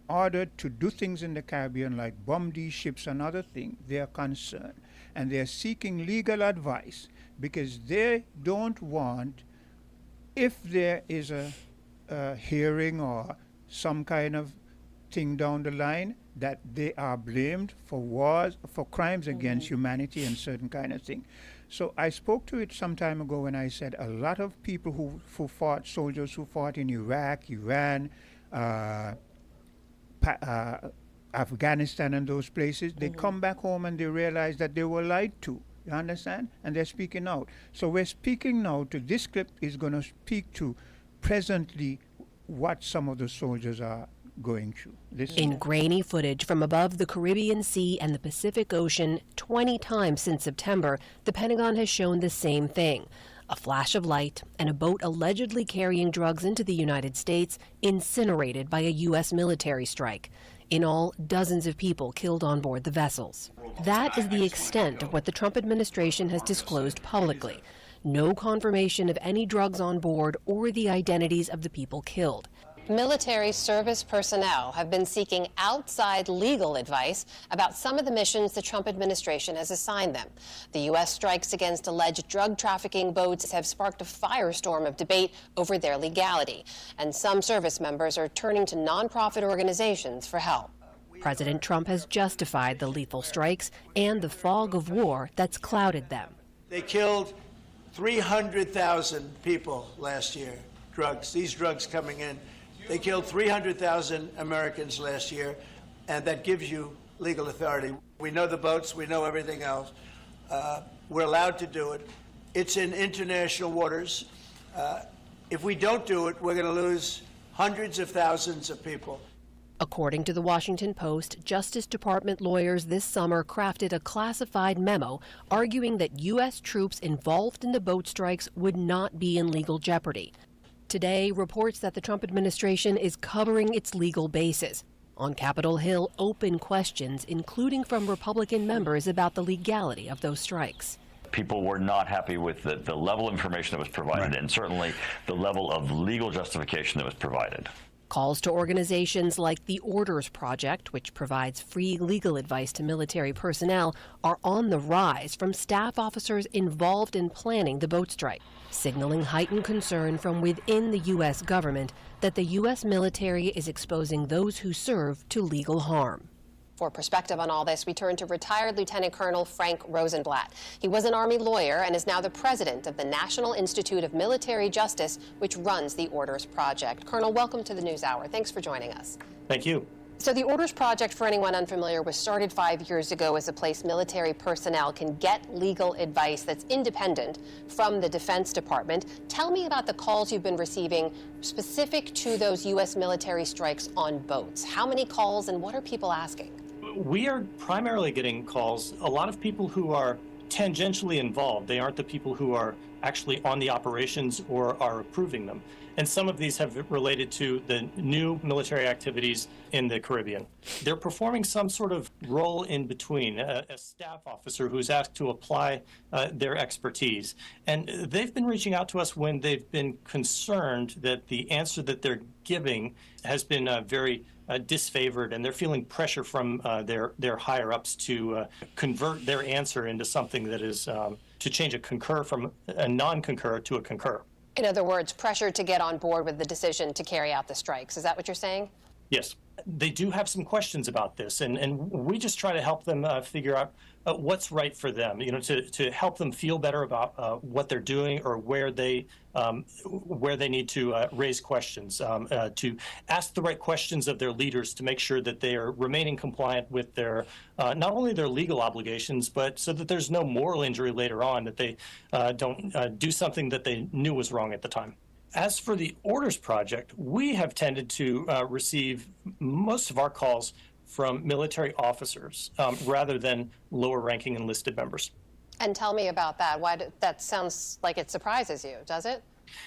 ordered to do things in the Caribbean, like bomb these ships and other things, they are concerned. And they're seeking legal advice because they don't want, if there is a hearing or some kind of thing down the line, that they are blamed for wars, for crimes against humanity and certain kind of thing. So I spoke to it some time ago when I said a lot of people who fought, soldiers who fought in Iraq, Iran, Afghanistan and those places, they come back home and they realize that they were lied to. You understand? And they're speaking out. So we're speaking now to, this clip is going to speak to presently what some of the soldiers are going through. In grainy footage from above the Caribbean Sea and the Pacific Ocean 20 times since September, the Pentagon has shown the same thing. A flash of light and a boat allegedly carrying drugs into the United States incinerated by a U.S. military strike. In all, dozens of people killed on board the vessels. That is the extent of what the Trump administration has disclosed publicly. No confirmation of any drugs on board or the identities of the people killed. Military service personnel have been seeking outside legal advice about some of the missions the Trump administration has assigned them. The U.S. strikes against alleged drug trafficking boats have sparked a firestorm of debate over their legality, and some service members are turning to nonprofit organizations for help. President Trump has justified the lethal strikes and the fog of war that's clouded them. They killed 300,000 people last year, these drugs coming in. They killed 300,000 Americans last year, and that gives you legal authority. We know the boats, we know everything else. We're allowed to do it. It's in international waters. If we don't do it, we're going to lose hundreds of thousands of people. According to the Washington Post, Justice Department lawyers this summer crafted a classified memo arguing that U.S. troops involved in the boat strikes would not be in legal jeopardy. Today, reports that the Trump administration is covering its legal bases. On Capitol Hill, open questions, including from Republican members, about the legality of those strikes. People were not happy with the level of information that was provided, and certainly the level of legal justification that was provided. Calls to organizations like the Orders Project, which provides free legal advice to military personnel, are on the rise from staff officers involved in planning the boat strike, signaling heightened concern from within the U.S. government that the U.S. military is exposing those who serve to legal harm. For perspective on all this, we turn to retired Lieutenant Colonel Frank Rosenblatt. He was an Army lawyer and is now the president of the National Institute of Military Justice, which runs the Orders Project. Colonel, welcome to the NewsHour. Thanks for joining us. Thank you. So the Orders Project, for anyone unfamiliar, was started 5 years ago as a place military personnel can get legal advice that's independent from the Defense Department. Tell me about the calls you've been receiving specific to those U.S. military strikes on boats. How many calls and what are people asking? We are primarily getting calls, a lot of people who are tangentially involved. They aren't the people who are actually on the operations or are approving them. And some of these have related to the new military activities in the Caribbean. They're performing some sort of role in between, a staff officer who's asked to apply their expertise. And they've been reaching out to us when they've been concerned that the answer that they're giving has been very disfavored, and they're feeling pressure from their higher-ups to convert their answer into something that is to change a concur from a non-concur to a concur. In other words, pressure to get on board with the decision to carry out the strikes. Is that what you're saying? Yes. They do have some questions about this, and we just try to help them figure out what's right for them, to help them feel better about what they're doing or where they need to raise questions, to ask the right questions of their leaders to make sure that they are remaining compliant with their not only their legal obligations, but so that there's no moral injury later on, that they don't do something that they knew was wrong at the time. As for the Orders Project, we have tended to receive most of our calls from military officers rather than lower-ranking enlisted members. And tell me about that. Why that sounds like it surprises you, does it?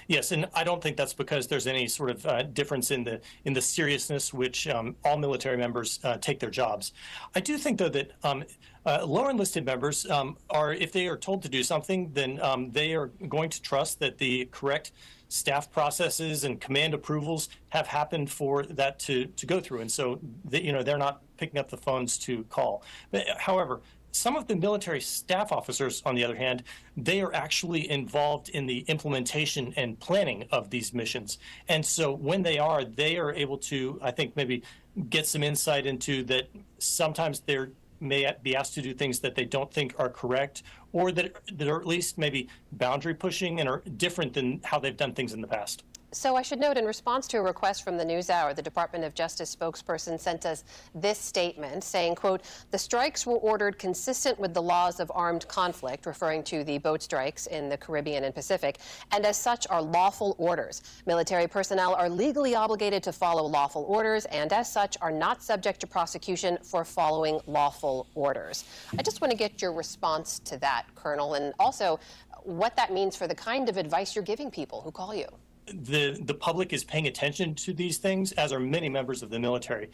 Yes, and I don't think that's because there's any sort of difference in the seriousness which all military members take their jobs. I do think, though, that lower enlisted members are, if they are told to do something, then they are going to trust that the correct staff processes and command approvals have happened for that to go through, and so they're not picking up the phones to call. But, however, some of the military staff officers, on the other hand, they are actually involved in the implementation and planning of these missions. And so when they are able to, I think, maybe get some insight into that sometimes they're may be asked to do things that they don't think are correct, or that are at least maybe boundary pushing and are different than how they've done things in the past. So I should note, in response to a request from the NewsHour, the Department of Justice spokesperson sent us this statement saying, quote, "The strikes were ordered consistent with the laws of armed conflict," referring to the boat strikes in the Caribbean and Pacific, "and as such are lawful orders. Military personnel are legally obligated to follow lawful orders and as such are not subject to prosecution for following lawful orders." I just want to get your response to that, Colonel, and also what that means for the kind of advice you're giving people who call you. The public is paying attention to these things, as are many members of the military.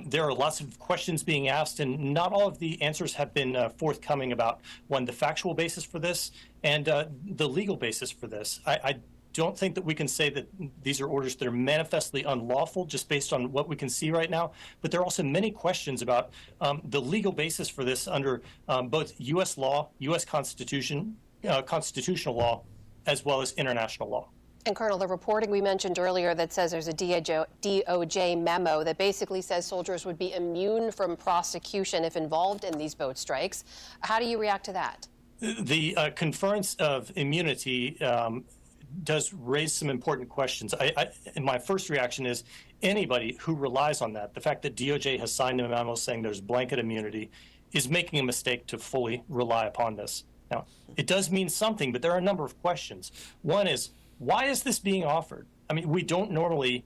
There are lots of questions being asked, and not all of the answers have been forthcoming about, one, the factual basis for this and the legal basis for this. I don't think that we can say that these are orders that are manifestly unlawful just based on what we can see right now, but there are also many questions about the legal basis for this under both U.S. law, U.S. constitutional law, as well as international law. And Colonel, the reporting we mentioned earlier that says there's a DOJ memo that basically says soldiers would be immune from prosecution if involved in these boat strikes. How do you react to that? The conference of immunity does raise some important questions. And my first reaction is anybody who relies on that, the fact that DOJ has signed a memo saying there's blanket immunity, is making a mistake to fully rely upon this. Now, it does mean something, but there are a number of questions. One is, why is this being offered? I mean, we don't normally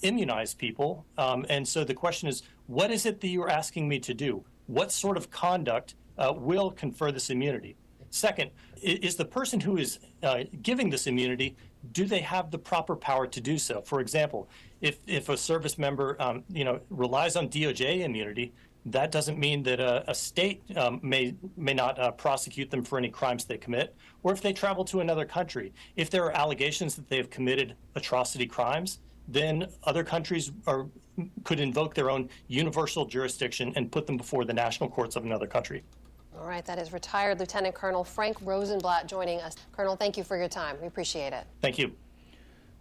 immunize people. And so the question is, what is it that you're asking me to do? What sort of conduct will confer this immunity? Second, is the person who is giving this immunity, do they have the proper power to do so? For example, if a service member relies on DOJ immunity, that doesn't mean that a state may not prosecute them for any crimes they commit, or if they travel to another country. If there are allegations that they have committed atrocity crimes, then other countries could invoke their own universal jurisdiction and put them before the national courts of another country. All right, that is retired Lieutenant Colonel Frank Rosenblatt joining us. Colonel, thank you for your time. We appreciate it. Thank you.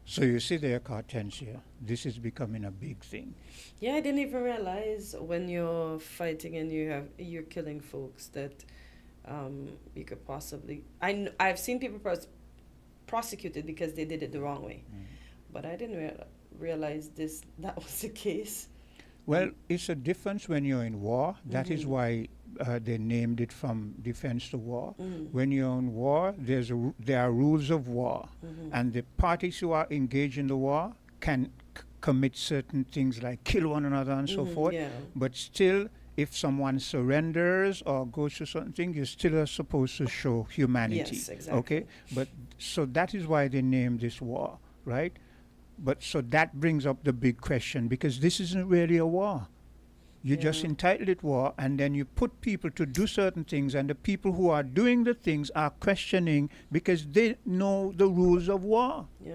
So you see there, Hortensia, this is becoming a big thing. Yeah, I didn't even realize when you're fighting and you're killing folks that you could possibly. I've seen people prosecuted because they did it the wrong way, but I didn't realize that was the case. Well, it's a difference when you're in war. That is why they named it from defense to war. When you're in war, there are rules of war, and the parties who are engaged in the war can commit certain things like kill one another and so forth. Yeah. But still, if someone surrenders or goes to something, you still are supposed to show humanity. Yes, exactly. Okay, but so that is why they named this war, right? But so that brings up the big question, because this isn't really a war. You just entitle it war, and then you put people to do certain things, and the people who are doing the things are questioning because they know the rules of war. Yeah.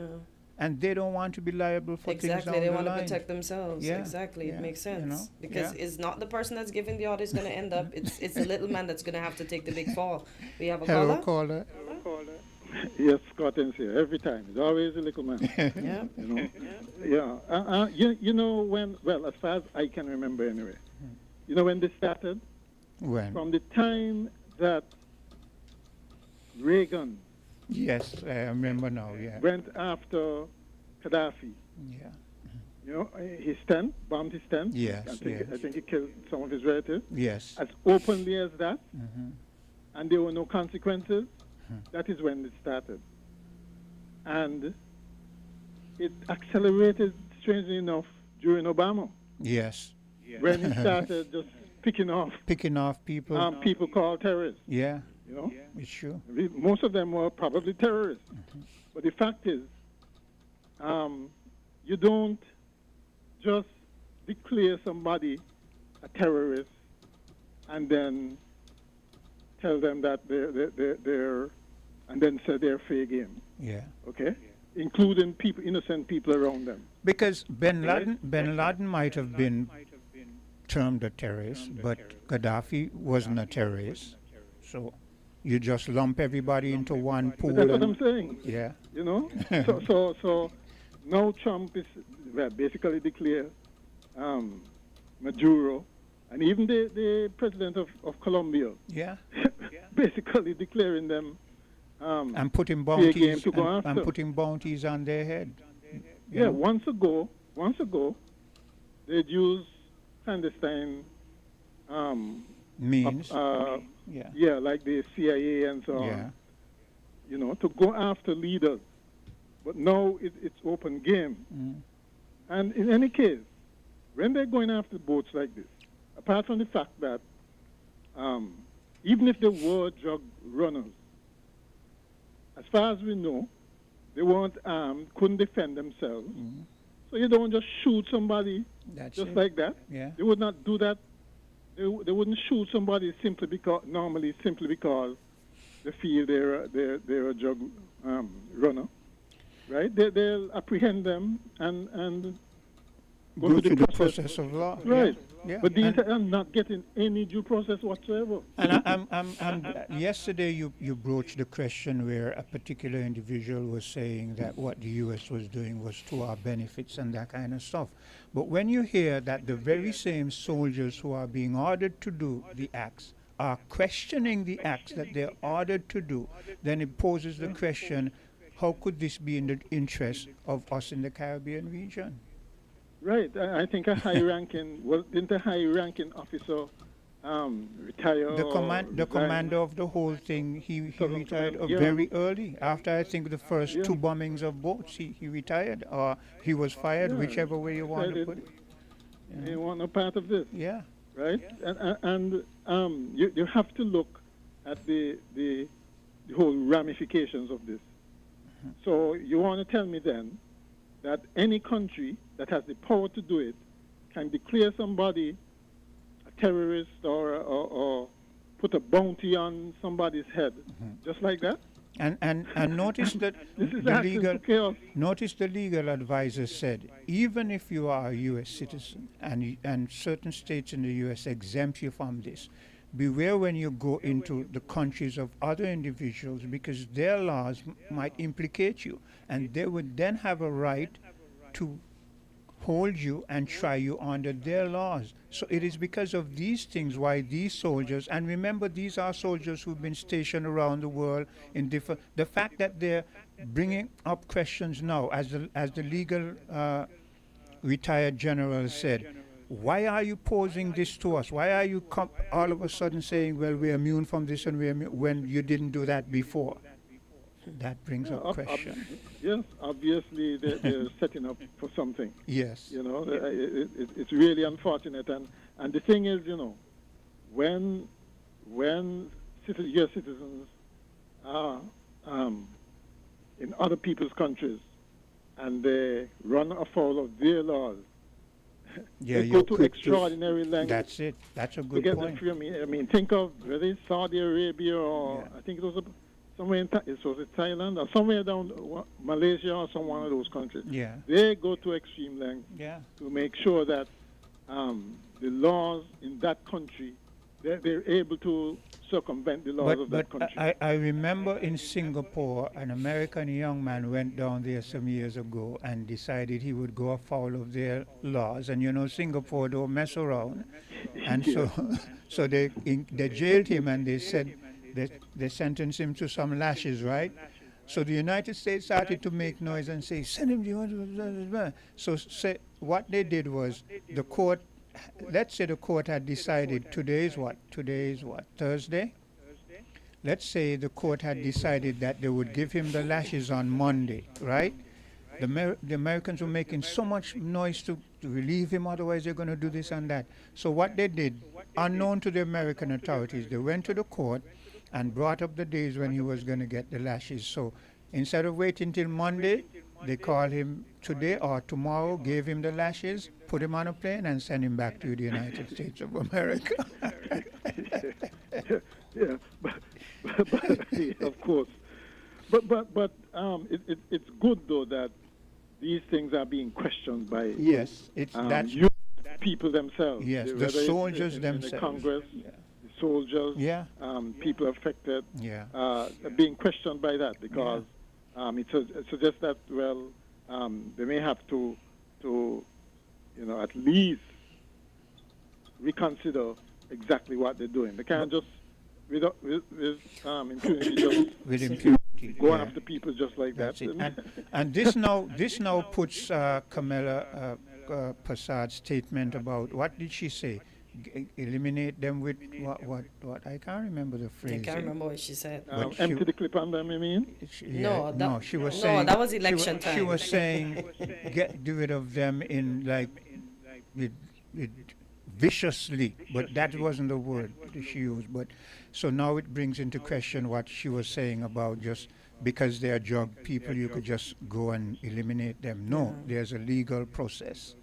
And they don't want to be liable for things down the line. Exactly, they want to protect themselves. Yeah, Exactly, it makes sense. you know, Because it's not the person that's giving the order is going to end up, it's the little man that's going to have to take the big fall. We have a Hello, caller? caller. Yes, Scott's here every time. It's always a little man. Yeah. You know when? Well, as far as I can remember, anyway. You know when this started? When? From the time that Reagan. Yes, I remember now. Yeah. Went after Gaddafi. Yeah. You know, his tent, bombed his tent. Yes. I think he killed some of his relatives. Yes. As openly as that, and there were no consequences. That is when it started. And it accelerated, strangely enough, during Obama. Yes. when he started just picking off people. People called terrorists. Yeah. You know? It's true. Most of them were probably terrorists. But the fact is, you don't just declare somebody a terrorist and then tell them that they're and then say they're fair game. Yeah. Okay? Including people, innocent people around them. Because Bin Laden might have been termed a terrorist, but Gaddafi wasn't a terrorist. So you just lump everybody into one pool. But that's what I'm saying. Yeah. You know? so now Trump is basically declared Maduro, and even the president of Colombia. Yeah. Basically declaring them and putting fair game to go after. and putting bounties on their head. Yeah, know? once ago, they'd use clandestine means. Yeah, like the CIA and so on. You know, to go after leaders. But now it's open game. And in any case, when they're going after boats like this, apart from the fact that even if they were drug runners, as far as we know, they weren't armed, couldn't defend themselves. So you don't just shoot somebody like that. Yeah. They would not do that. They wouldn't shoot somebody simply because they feel they're a drug runner, right? They'll apprehend them and go through the process of law. Right. Yeah. But these are not getting any due process whatsoever. And yesterday you broached the question where a particular individual was saying that what the U.S. was doing was to our benefits and that kind of stuff. But when you hear that the very same soldiers who are being ordered to do the acts are questioning the acts that they're ordered to do, then it poses the question, how could this be in the interest of us in the Caribbean region? Right. I think didn't a high-ranking officer retire? The commander of the whole thing, he retired very early. After, I think, the first two bombings of boats, he retired, or he was fired, whichever way you want to put it. He want no part of this. Yeah. Right? And you have to look at the whole ramifications of this. So you want to tell me then that any country that has the power to do it can declare somebody a terrorist or put a bounty on somebody's head just like that? And notice that the legal advisor said, even if you are a U.S. citizen and certain states in the U.S. exempt you from this, beware when you go into the countries of other individuals, because their laws might implicate you, and they would then have a right to hold you and try you under their laws. So it is because of these things why these soldiers, and remember these are soldiers who've been stationed around the world in different, the fact that they're bringing up questions now, as the legal retired general said, why are you posing this to us? Why are you all of a sudden saying, well, we're immune from this and we're immune, when you didn't do that before? That brings up question. Yes, obviously they're setting up for something. Yes. You know, it's really unfortunate. And the thing is, you know, when U.S. citizens are in other people's countries and they run afoul of their laws, yeah, they go to extraordinary lengths. That's it. That's a good to get point. them free. I mean, think of whether it's Saudi Arabia or I think it was somewhere in Thailand or somewhere down Malaysia or some one of those countries. Yeah. They go to extreme lengths to make sure that the laws in that country, they're able to circumvent the laws of that country. I remember in Singapore, an American young man went down there some years ago and decided he would go afoul of their laws. And you know, Singapore don't mess around. And so they jailed him, and they said they sentenced him to some lashes, right? So the United States started to make noise and say, send him to... So what they did was the court, let's say the court had decided today is what, Thursday? Let's say the court had decided that they would give him the lashes on Monday, right? The Americans were making so much noise to relieve him, otherwise they're going to do this and that. So what they did, unknown to the American authorities, they went to the court and brought up the days when he was going to get the lashes. So instead of waiting till Monday, they called him today or tomorrow, gave him the lashes, put him on a plane, and sent him back to the United States of America. Yeah, of course. But it's good though that these things are being questioned by you people themselves. Yes, the soldiers in themselves. The Congress, the soldiers, people affected, are being questioned by that because it suggests that they may have to at least reconsider exactly what they're doing. They can't just with impunity just with impunity go after people just like that. And this now puts Kamala Prasad's statement about, what did she say? Eliminate them with what? I can't remember the phrase. I can't remember what she said. Empty the clip on them, you mean? She was saying. No, that was election time. She was saying, get rid of them in with viciously, but that wasn't the word she used. But so now it brings into question what she was saying about just because they are drug people, you could just go and eliminate them. No, there's a legal process.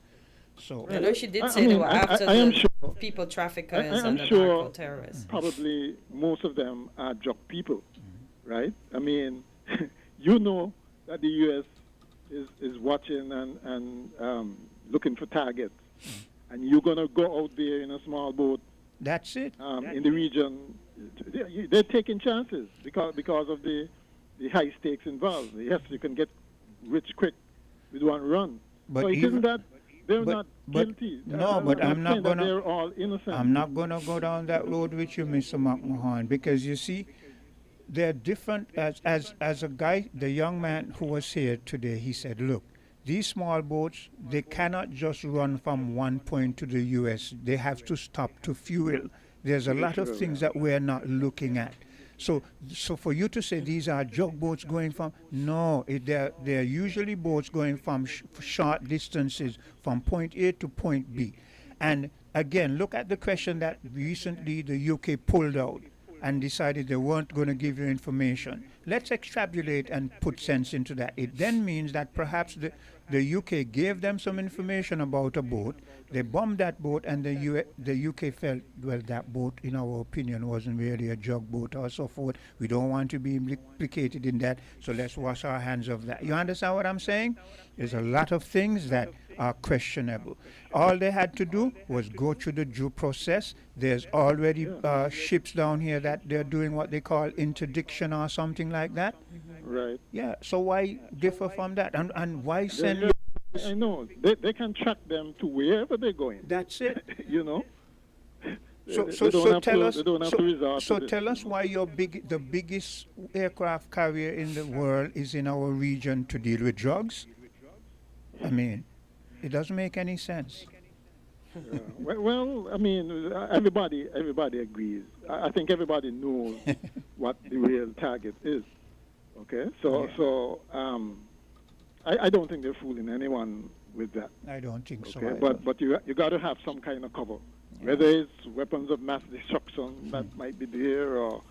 So I know she did say they were after the people traffickers and the narco terrorists. Probably most of them are drug people, right? I mean, you know that the U.S. is watching and looking for targets, and you're gonna go out there in a small boat. That's it. In the region, they're taking chances because of the high stakes involved. Yes, you can get rich quick with one run. But so it isn't that they're not guilty. But I'm not gonna. They're all innocent. I'm not gonna go down that road with you, Mr. McMahon, because you see, they're different. As a guy, the young man who was here today, he said, look, these small boats, they cannot just run from one point to the U.S. They have to stop to fuel. There's a lot of things that we're not looking at. So for you to say these are jug boats going from, no, they're usually boats going from short distances from point A to point B. And again, look at the question that recently the UK pulled out and decided they weren't going to give you information. Let's extrapolate and put sense into that. It then means that perhaps the UK gave them some information about a boat, they bombed that boat, and the UK felt, well, that boat, in our opinion, wasn't really a jug boat or so forth. We don't want to be implicated in that, so let's wash our hands of that. You understand what I'm saying? There's a lot of things that are questionable. All they had to do was go through the due process. There's already ships down here that they're doing what they call interdiction or something like that. Right. Yeah, so why differ from that? And why send... I know. They can track them to wherever they're going. That's it. You know? So tell us why the biggest aircraft carrier in the world is in our region to deal with drugs? I mean, it doesn't make any sense. Well, I mean, everybody agrees. I think everybody knows what the real target is. Okay, I don't think they're fooling anyone with that. I don't think so. Okay, but you got to have some kind of cover, whether it's weapons of mass destruction that might be there, or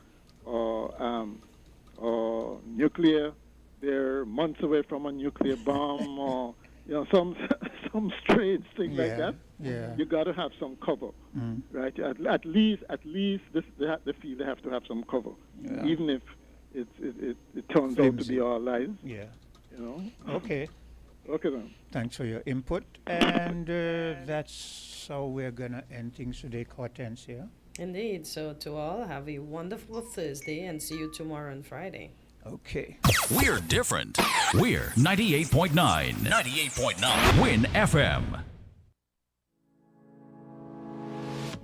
nuclear. They're months away from a nuclear bomb, or some strange thing like that. Yeah. You got to have some cover, right? At least they feel they have to have some cover, even if it turns out to be all lies. Yeah. You know. Okay. Okay then. Thanks for your input, and that's how we're gonna end things today, Hortensia. Indeed. So to all, have a wonderful Thursday, and see you tomorrow on Friday. Okay. We're different. We're 98.9. 98.9. Win FM.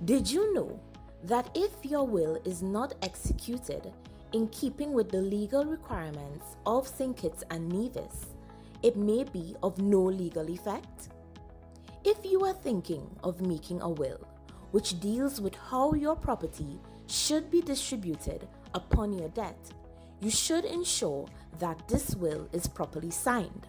Did you know that if your will is not executed in keeping with the legal requirements of St. Kitts and Nevis, it may be of no legal effect? If you are thinking of making a will which deals with how your property should be distributed upon your death, you should ensure that this will is properly signed.